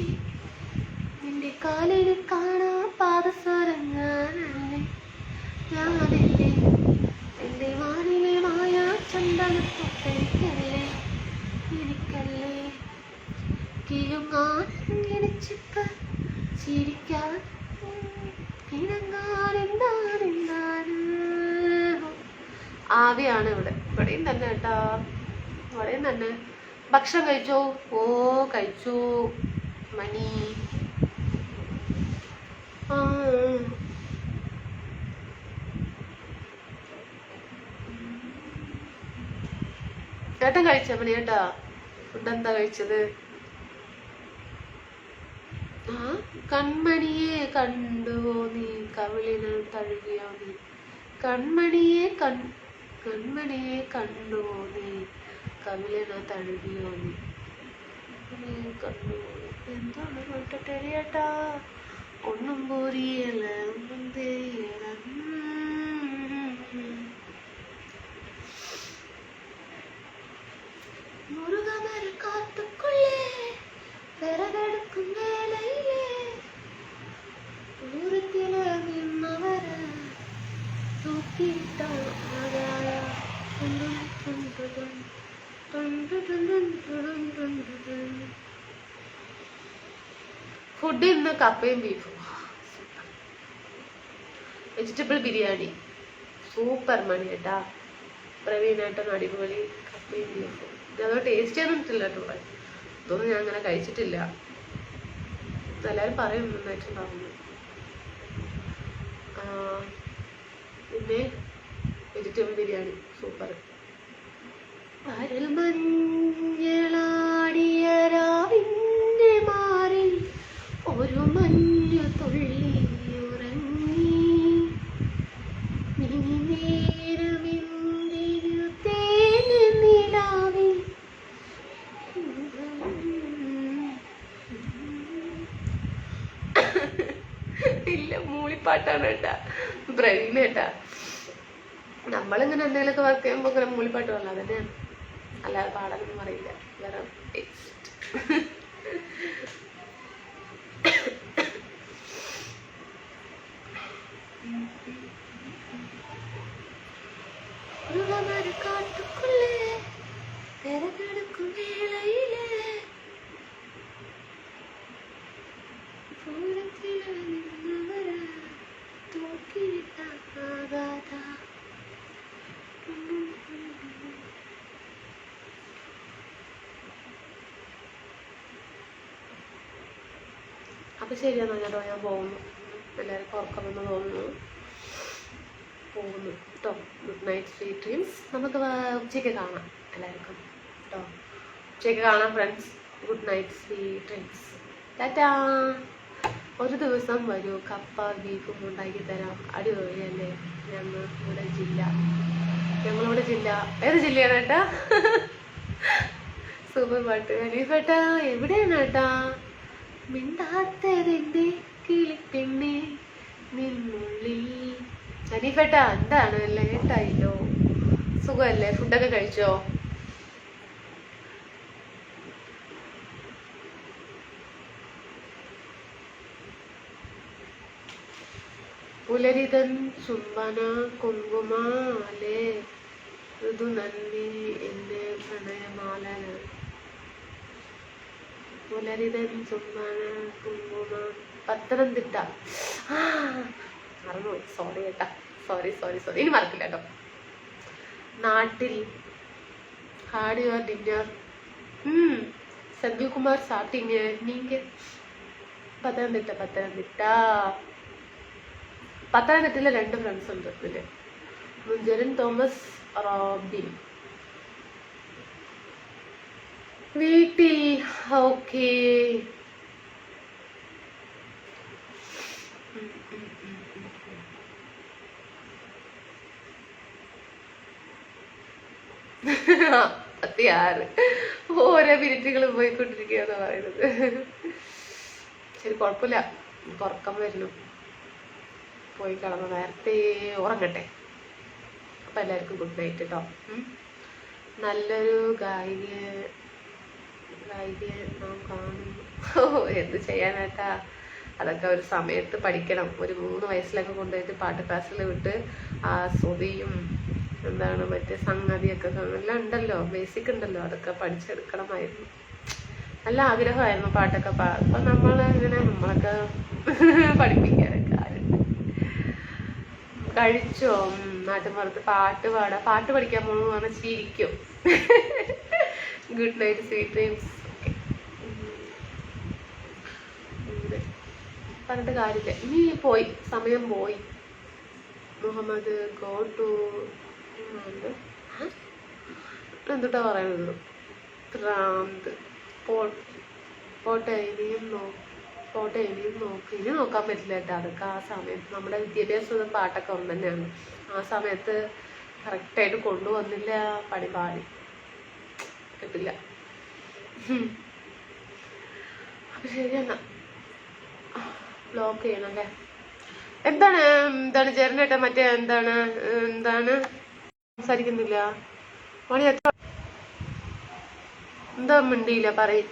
നിന്റെ കാലിൽ കാണാ പാദസരങ്ങാനല്ലേ ഞാനല്ലേ എന്റെ വാനിലെ മായ ചന്ദനത്തൊട്ടല്ലേ എനിക്കല്ലേ കിഴുങ്ങാൻ ഇണിച്ചിപ്പ് ചിരിക്കാൻ കിണങ്ങാൻ എന്താണ്. ആവിയാണ് ഇവിടെ, ഇവിടെയും തന്നെ കേട്ടാ, ഇവിടെയും തന്നെ. ഭക്ഷണം കഴിച്ചോ? ഓ കഴിച്ചു മണി. ചേട്ടൻ കഴിച്ച മണി കേട്ടാ. ഫുഡ് എന്താ കഴിച്ചത്? ആ കൺമണിയെ കണ്ടുവോ നീ കവിളിന് തഴുകിയോ നീ കൺമണിയെ കൺമണിയെ കണ്ടുവോ നീ കവിളിന് തഴുകിയോ നീ കണ്ടുവോ. എന്താണ് കേട്ടേട്ടാ, ഒന്നും പോരിയല ഒന്നും തെരിയല. മുരുകമര കാത്തുക്കൊള്ളേ വിറകെടുക്കും വേലയിലേ ദൂരത്തില് നിന്നവര് തൂക്കിയിട്ട ഫുഡ് ഇന്ന് കപ്പയും ബീഫും. വെജിറ്റബിൾ ബിരിയാണി സൂപ്പർ മണി കേട്ടാ. പ്രവീണേട്ടൻ അടിപൊളി കപ്പയും ബീഫും. അതോ ടേസ്റ്റ് ചെയ്തിട്ടില്ല കേട്ടോ, ഇതൊന്നും ഞാൻ അങ്ങനെ കഴിച്ചിട്ടില്ല. എല്ലാവരും പറയും നന്നായിട്ടുണ്ടാവുന്നു. പിന്നെ വെജിറ്റബിൾ ബിരിയാണി സൂപ്പർ. അരൽ മഞ്ഞളാടിയ രാവിന്റെ മാറിൽ ഒരു മഞ്ഞ തുള്ളി ഉറങ്ങി നീ നേരമെന്തിനു തേന് നിലാവിൽ. ഇല്ല, മൂളിപ്പാട്ടാണ് കേട്ടാ പ്രവീണ കേട്ടാ. നമ്മളിങ്ങനെ എന്തെങ്കിലുമൊക്കെ വർക്ക് ചെയ്യുമ്പോൾ ഇങ്ങനെ മൂളിപ്പാട്ട് പാടില്ല, അതന്നെയാണ്. അല്ലാതെ പാടാനൊന്നും അറിയില്ല. വേറെ കാട്ടുക്കുള്ളേ തിരക്കെടുക്കും വേളയിലേ അപ്പൊ ശരിയാണോ കേട്ടോ, ഞാൻ പോകുന്നു. എല്ലാവർക്കും ഉറക്കമെന്ന് തോന്നുന്നു. പോകുന്നു കേട്ടോ. Good night, sweet dreams. നമുക്ക് ഉച്ചയ്ക്ക് കാണാം എല്ലാവർക്കും കേട്ടോ. ഉച്ചയ്ക്ക് കാണാം friends. Good night, sweet dreams. Tata. ഒരു ദിവസം വരൂ, കപ്പ ബീഫും ഉണ്ടാക്കി തരാം. അടിപൊളിയല്ലേ? ഞങ്ങളിവിടെ ജില്ല ഏത് ജില്ലയാണ് ഏട്ടാ? സൂപ്പർ പാട്ട്. അനീഫേട്ടാ എവിടെയാണ് ഏട്ടാ? മിണ്ടാത്തതിന്റെ കിളിപ്പെണ്ണെ നിന്നുള്ളിൽ. അനീഫേട്ടാ എന്താണ് ലേട്ടായില്ലോ? സുഖമല്ലേ? ഫുഡൊക്കെ കഴിച്ചോ? പുലരിതൻ ചുംബന കുങ്കുമാലേ ഋതു നന്ദി എന്റെ പ്രണയമാലന. പുലരിതൻ ചുംബന കുങ്കുമ. പത്തനംതിട്ട. മറന്നുപോയി. സോറി കേട്ടാ. സോറി. ഇനി മറക്കില്ല കേട്ടോ. നാട്ടിൽ ഹാഡ് യുവർ ഡിന്നർ. സെന്തിൽകുമാർ സാപ്പിങ്. നീങ്ക പത്തനംതിട്ടയിലെ 2 ഫ്രണ്ട്സ് ഉണ്ട് ഇതില്. Jerin Thomas, Robin. വീട്ടിൽ. ഓക്കേ. ഓരോ മിനിറ്റുകൾ പോയിക്കൊണ്ടിരിക്കുകയെന്ന് പറയുന്നത്. ശരി, കുഴപ്പമില്ല. ഉറക്കം വരുന്നു. പോയി കിടന്ന് നേരത്തെ ഉറങ്ങട്ടെ. അപ്പം എല്ലാവർക്കും ഗുഡ് നൈറ്റ് കേട്ടോ. നല്ലൊരു ഗായികയെ നാം കാണുന്നു. എന്ത് ചെയ്യാനായിട്ടാ? അതൊക്കെ ഒരു സമയത്ത് പഠിക്കണം. ഒരു 3 വയസ്സിലൊക്കെ കൊണ്ടുപോയിട്ട് പാട്ട് ക്ലാസ്സിൽ വിട്ട് ആ ശ്രുതിയും എന്താണ് മറ്റേ സംഗതിയൊക്കെ എല്ലാം ഉണ്ടല്ലോ, ബേസിക് ഉണ്ടല്ലോ, അതൊക്കെ പഠിച്ചെടുക്കണമായിരുന്നു. നല്ല ആഗ്രഹമായിരുന്നു പാട്ടൊക്കെ അപ്പം നമ്മളൊക്കെ പഠിപ്പിക്കാനൊക്കെ ആരുണ്ട്. കഴിച്ചോ? നാട്ടുമ്പുറത്ത് പാട്ട് പഠിക്കാൻ പോകുന്നു പറഞ്ഞാൽ ചിരിക്കും. Good night, sweet dreams. പറഞ്ഞിട്ട് കാര്യമില്ല. ഇനി പോയി, സമയം പോയി. മുഹമ്മദ് ഗോ ടു എന്തുട്ടാ പറയുന്നത്? ഭ്രാന്ത്. പോട്ടെ ഇനിയും നോക്ക്. ഇനി നോക്കാൻ പറ്റില്ല കേട്ടോ. അതൊക്കെ ആ സമയത്ത് നമ്മുടെ വിദ്യാഭ്യാസം പാട്ടൊക്കെ ഒന്ന് തന്നെയാണ്. ആ സമയത്ത് കറക്റ്റായിട്ട് കൊണ്ടുവന്നില്ല, പാടി കിട്ടില്ല. അപ്പൊ ശരിയെന്നാ ബ്ലോക്ക് ചെയ്യണല്ലേ. എന്താണ് ചേർന്നേട്ടാ? മറ്റേ എന്താണ് സംസാരിക്കുന്നില്ല? മണി എത്ര? എന്താ മിണ്ടിയില്ല? പറയും.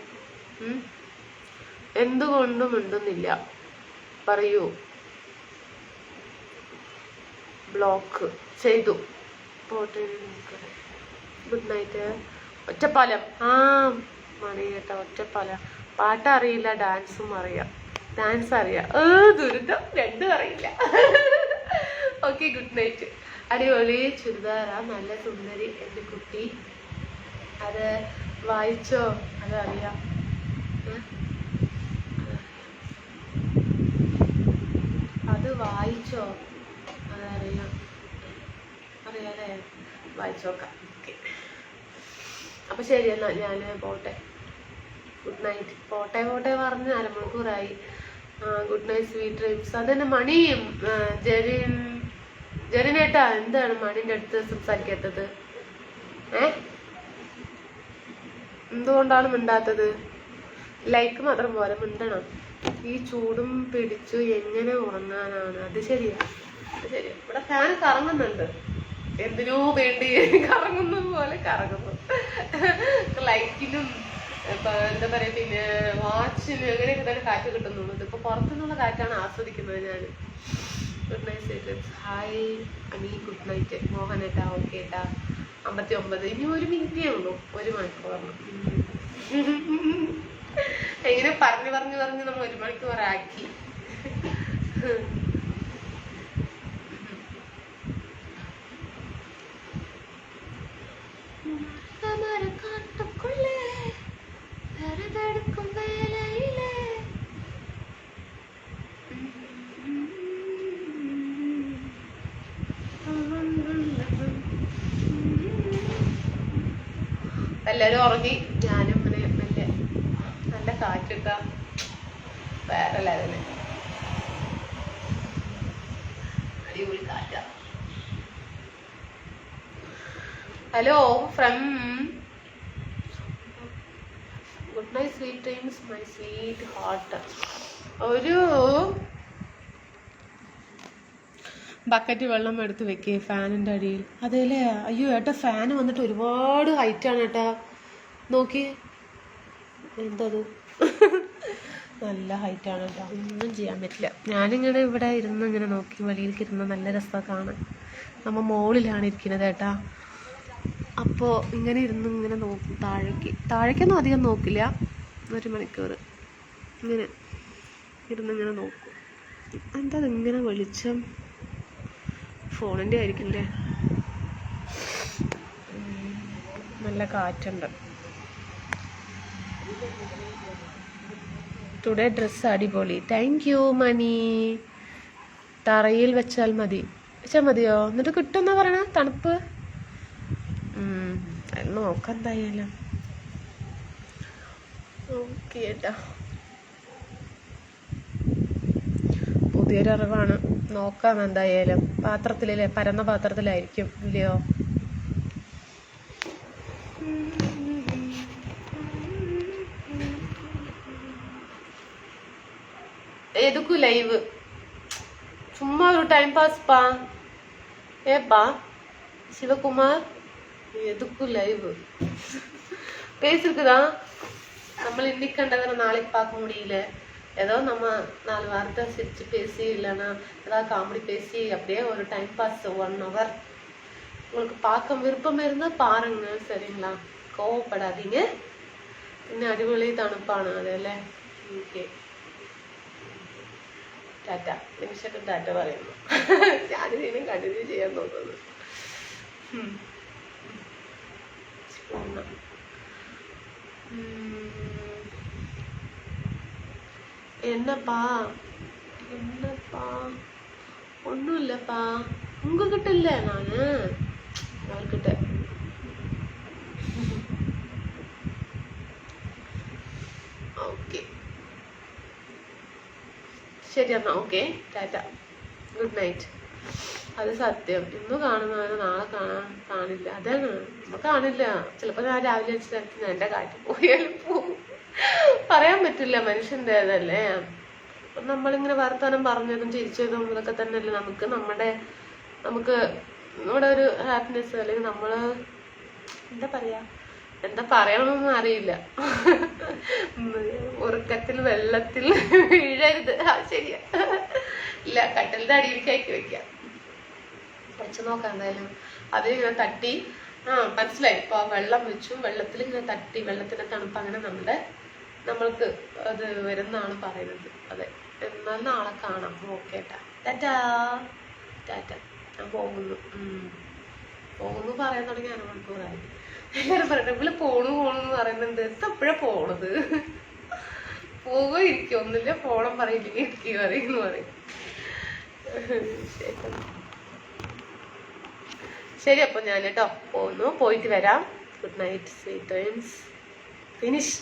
എന്തുകൊണ്ടും മിണ്ടുന്നില്ല? പറയൂ. ബ്ലോക്ക് ചെയ്തു. പോട്ടെ. Good night. ഒറ്റപ്പാലം. മണി കേട്ട ഒറ്റപ്പാലം. പാട്ട് അറിയില്ല, ഡാൻസും അറിയാം. ഡാൻസ് അറിയാം. ദുരിതം. 2 അറിയില്ല. Okay, good night. അടിപൊളി ചുരിദാറാ, നല്ല സുന്ദരി എൻ്റെ കുട്ടി. അത് വായിച്ചോ? അതറിയാം. അത് വായിച്ചോ? അതറിയാം. അറിയാലേ? വായിച്ചോക്കാം. ഓക്കെ, അപ്പൊ ശരി എന്നാ ഞാൻ പോട്ടെ. Good night. പോട്ടെ പറഞ്ഞ് 1/2 മണിക്കൂറായി. Good night, sweet dreams. അതന്നെ മണിയും ജെറിനേട്ടാ എന്താണ് മണിന്റെ അടുത്ത് സംസാരിക്കാത്തത്? എന്തുകൊണ്ടാണ് മിണ്ടാത്തത്? ലൈക്ക് മാത്രം പോലെ മിണ്ടണം. ഈ ചൂടും പിടിച്ചു എങ്ങനെ ഉറങ്ങാനാണ്? അത് ശരിയാ. ഇവിടെ ഫാൻ കറങ്ങുന്നുണ്ട്. എന്തിനോ വേണ്ടി കറങ്ങുന്ന പോലെ കറങ്ങുന്നു. ലൈറ്റിനും എന്താ പറയാ, പിന്നെ വാച്ചിന് അങ്ങനെയൊക്കെ തന്നെ കാറ്റ് കിട്ടുന്നുള്ളൂ. ഇതിപ്പോ പുറത്തുനിന്നുള്ള കാറ്റാണ് ആസ്വദിക്കുന്നത് ഞാൻ. Good night. ഹായ് അനി, ഗുഡ് നൈറ്റ്. മോഹനേട്ടാ. ഓക്കെ ഏട്ടാ. 59. ഇനി 1 മിനിറ്റേ ഉള്ളൂ. 1 മണിക്കൂർ. എങ്ങനെ പറഞ്ഞു നമ്മൾ 1 മണിക്കൂറാക്കി. എല്ലാരും ഉറങ്ങി. ഞാനും ഇങ്ങനെ മെല്ലെ നല്ല കാറ്റിട്ട വേറെ level. Hello from good night sweet dreams my sweet heart. ഒരു ബക്കറ്റ് വെള്ളം എടുത്ത് വെക്കേ ഫാനിൻ്റെ അടിയിൽ. അതേല്ലേ? അയ്യോ ഏട്ടാ, ഫാൻ വന്നിട്ട് ഒരുപാട് ഹൈറ്റാണ് ഏട്ടാ. നോക്കി, എന്തത് നല്ല ഹൈറ്റാണ് കേട്ടോ. ഒന്നും ചെയ്യാൻ പറ്റില്ല. ഞാനിങ്ങനെ ഇവിടെ ഇരുന്ന് ഇങ്ങനെ നോക്കി വെളിയിലേക്ക് ഇരുന്ന് നല്ല രസമാണ് കാണാൻ. നമ്മൾ മുകളിലാണ് ഇരിക്കുന്നത് ഏട്ടാ. അപ്പോൾ ഇങ്ങനെ ഇരുന്ന് ഇങ്ങനെ നോക്കും താഴേക്കൊന്നും അധികം നോക്കില്ല. 1 മണിക്കൂർ ഇങ്ങനെ ഇരുന്നിങ്ങനെ നോക്കും. എന്താ ഇങ്ങനെ വെളിച്ചം? ഫോണിൻ്റെ ആയിരിക്കില്ലേ? നല്ല കാറ്റുണ്ട്. ടുഡേ ഡ്രസ്സ് അടിപൊളി. താങ്ക് യു മണി. തറയിൽ വെച്ചാൽ മതിയോ? എന്നിട്ട് കിട്ടുമെന്നാ പറയണ തണുപ്പ്? നോക്കാം എന്തായാലും. ഓക്കെ ഏട്ടാ, പുതിയൊരു അറിവാണ്. നോക്കാം എന്തായാലും. പാത്രത്തിലല്ലേ, പരന്ന പാത്രത്തിലായിരിക്കും ഇല്ലയോ? എതുക്കു ലൈവ് சும்மா ஒரு டைம் பாஸ் பா. ஏப்பா சிவகுமார், எதுக்கும் லைவ் பேசிருக்குதான். நம்ம இன்னைக்கு கண்டதை நாளைக்கு பார்க்க முடியல. ஏதோ நம்ம 4 வார்த்தை சிரிச்சு பேசி இல்லைன்னா ஏதாவது காமெடி பேசி அப்படியே ஒரு டைம் பாஸ் 1 hour. உங்களுக்கு பார்க்க விருப்பம் இருந்தால் பாருங்க, சரிங்களா? கோவப்படாதீங்க. இன்னும் അടിപൊളി തണുപ്പാണ് അതല്ലേ? ഓക്കെ, ടാറ്റ. നിമിഷമൊക്കെ ടാറ്റ പറയുന്നു. ഞാനിതിനും കണ്ടിന്യൂ ചെയ്യാൻ നോക്കുന്നു. என்னப்பா ஒன்றும் இல்லைப்பா. உங்ககிட்ட இல்லை, நான் அவர்கிட்ட. ഓക്കെ ശരി എന്നാ. Okay, Tata, good night. അത് സത്യം. ഇന്ന് കാണുന്നവരെ നാളെ കാണില്ല. അതാണ്, നമ്മൾ കാണില്ല. ചിലപ്പോൾ ഞാൻ രാവിലെ വെച്ചിട്ട് ഞാൻ എൻ്റെ കാറ്റ് പോയാലും പോകും. പറയാൻ പറ്റില്ല, മനുഷ്യൻ്റെ ഇതല്ലേ. അപ്പം നമ്മളിങ്ങനെ വർത്തമാനം പറഞ്ഞതും ചിരിച്ചതും ഇതൊക്കെ തന്നെയല്ലേ നമുക്ക് നമ്മുടെ ഒരു ഹാപ്പിനെസ്. അല്ലെങ്കിൽ നമ്മൾ എന്താ പറയണമെന്നൊന്നും അറിയില്ല. ഉറക്കത്തിൽ വെള്ളത്തിൽ വീഴരുത്. ശരിയാ. ഇല്ല, കട്ടലിന്റെ അടിയിലേക്ക് ആക്കി വെക്കാം. വെച്ച് നോക്കാം എന്തായാലും. അതിലിങ്ങനെ തട്ടി മനസ്സിലായി. ഇപ്പൊ വെള്ളം വെച്ചു, വെള്ളത്തിൽ ഇങ്ങനെ തട്ടി, വെള്ളത്തിന്റെ തണുപ്പ് അങ്ങനെ നമ്മൾക്ക് അത് വരുന്നാണ് പറയുന്നത്. അതെ, എന്നാൽ നാളെ കാണാം. ഓക്കെ ടാ, ടാറ്റാ ടാറ്റ. ഞാൻ പോകുന്നു പറയാൻ തുടങ്ങി 1 മണിക്കൂറായി. എല്ലാവരും പറയട്ടെ, ഇവള് പോണെന്ന് പറയുന്നുണ്ട്. എപ്പോഴാ പോണത്? പോവുക ഇരിക്കും, ഒന്നുമില്ല പോണം പറയില്ലെങ്കിൽ ഇരിക്കുക പറയുന്നു പറയും. ശരി, അപ്പൊ ഞാൻ കേട്ടോ പോകുന്നു, പോയിട്ട് വരാം. Good night sweet dreams. Finish.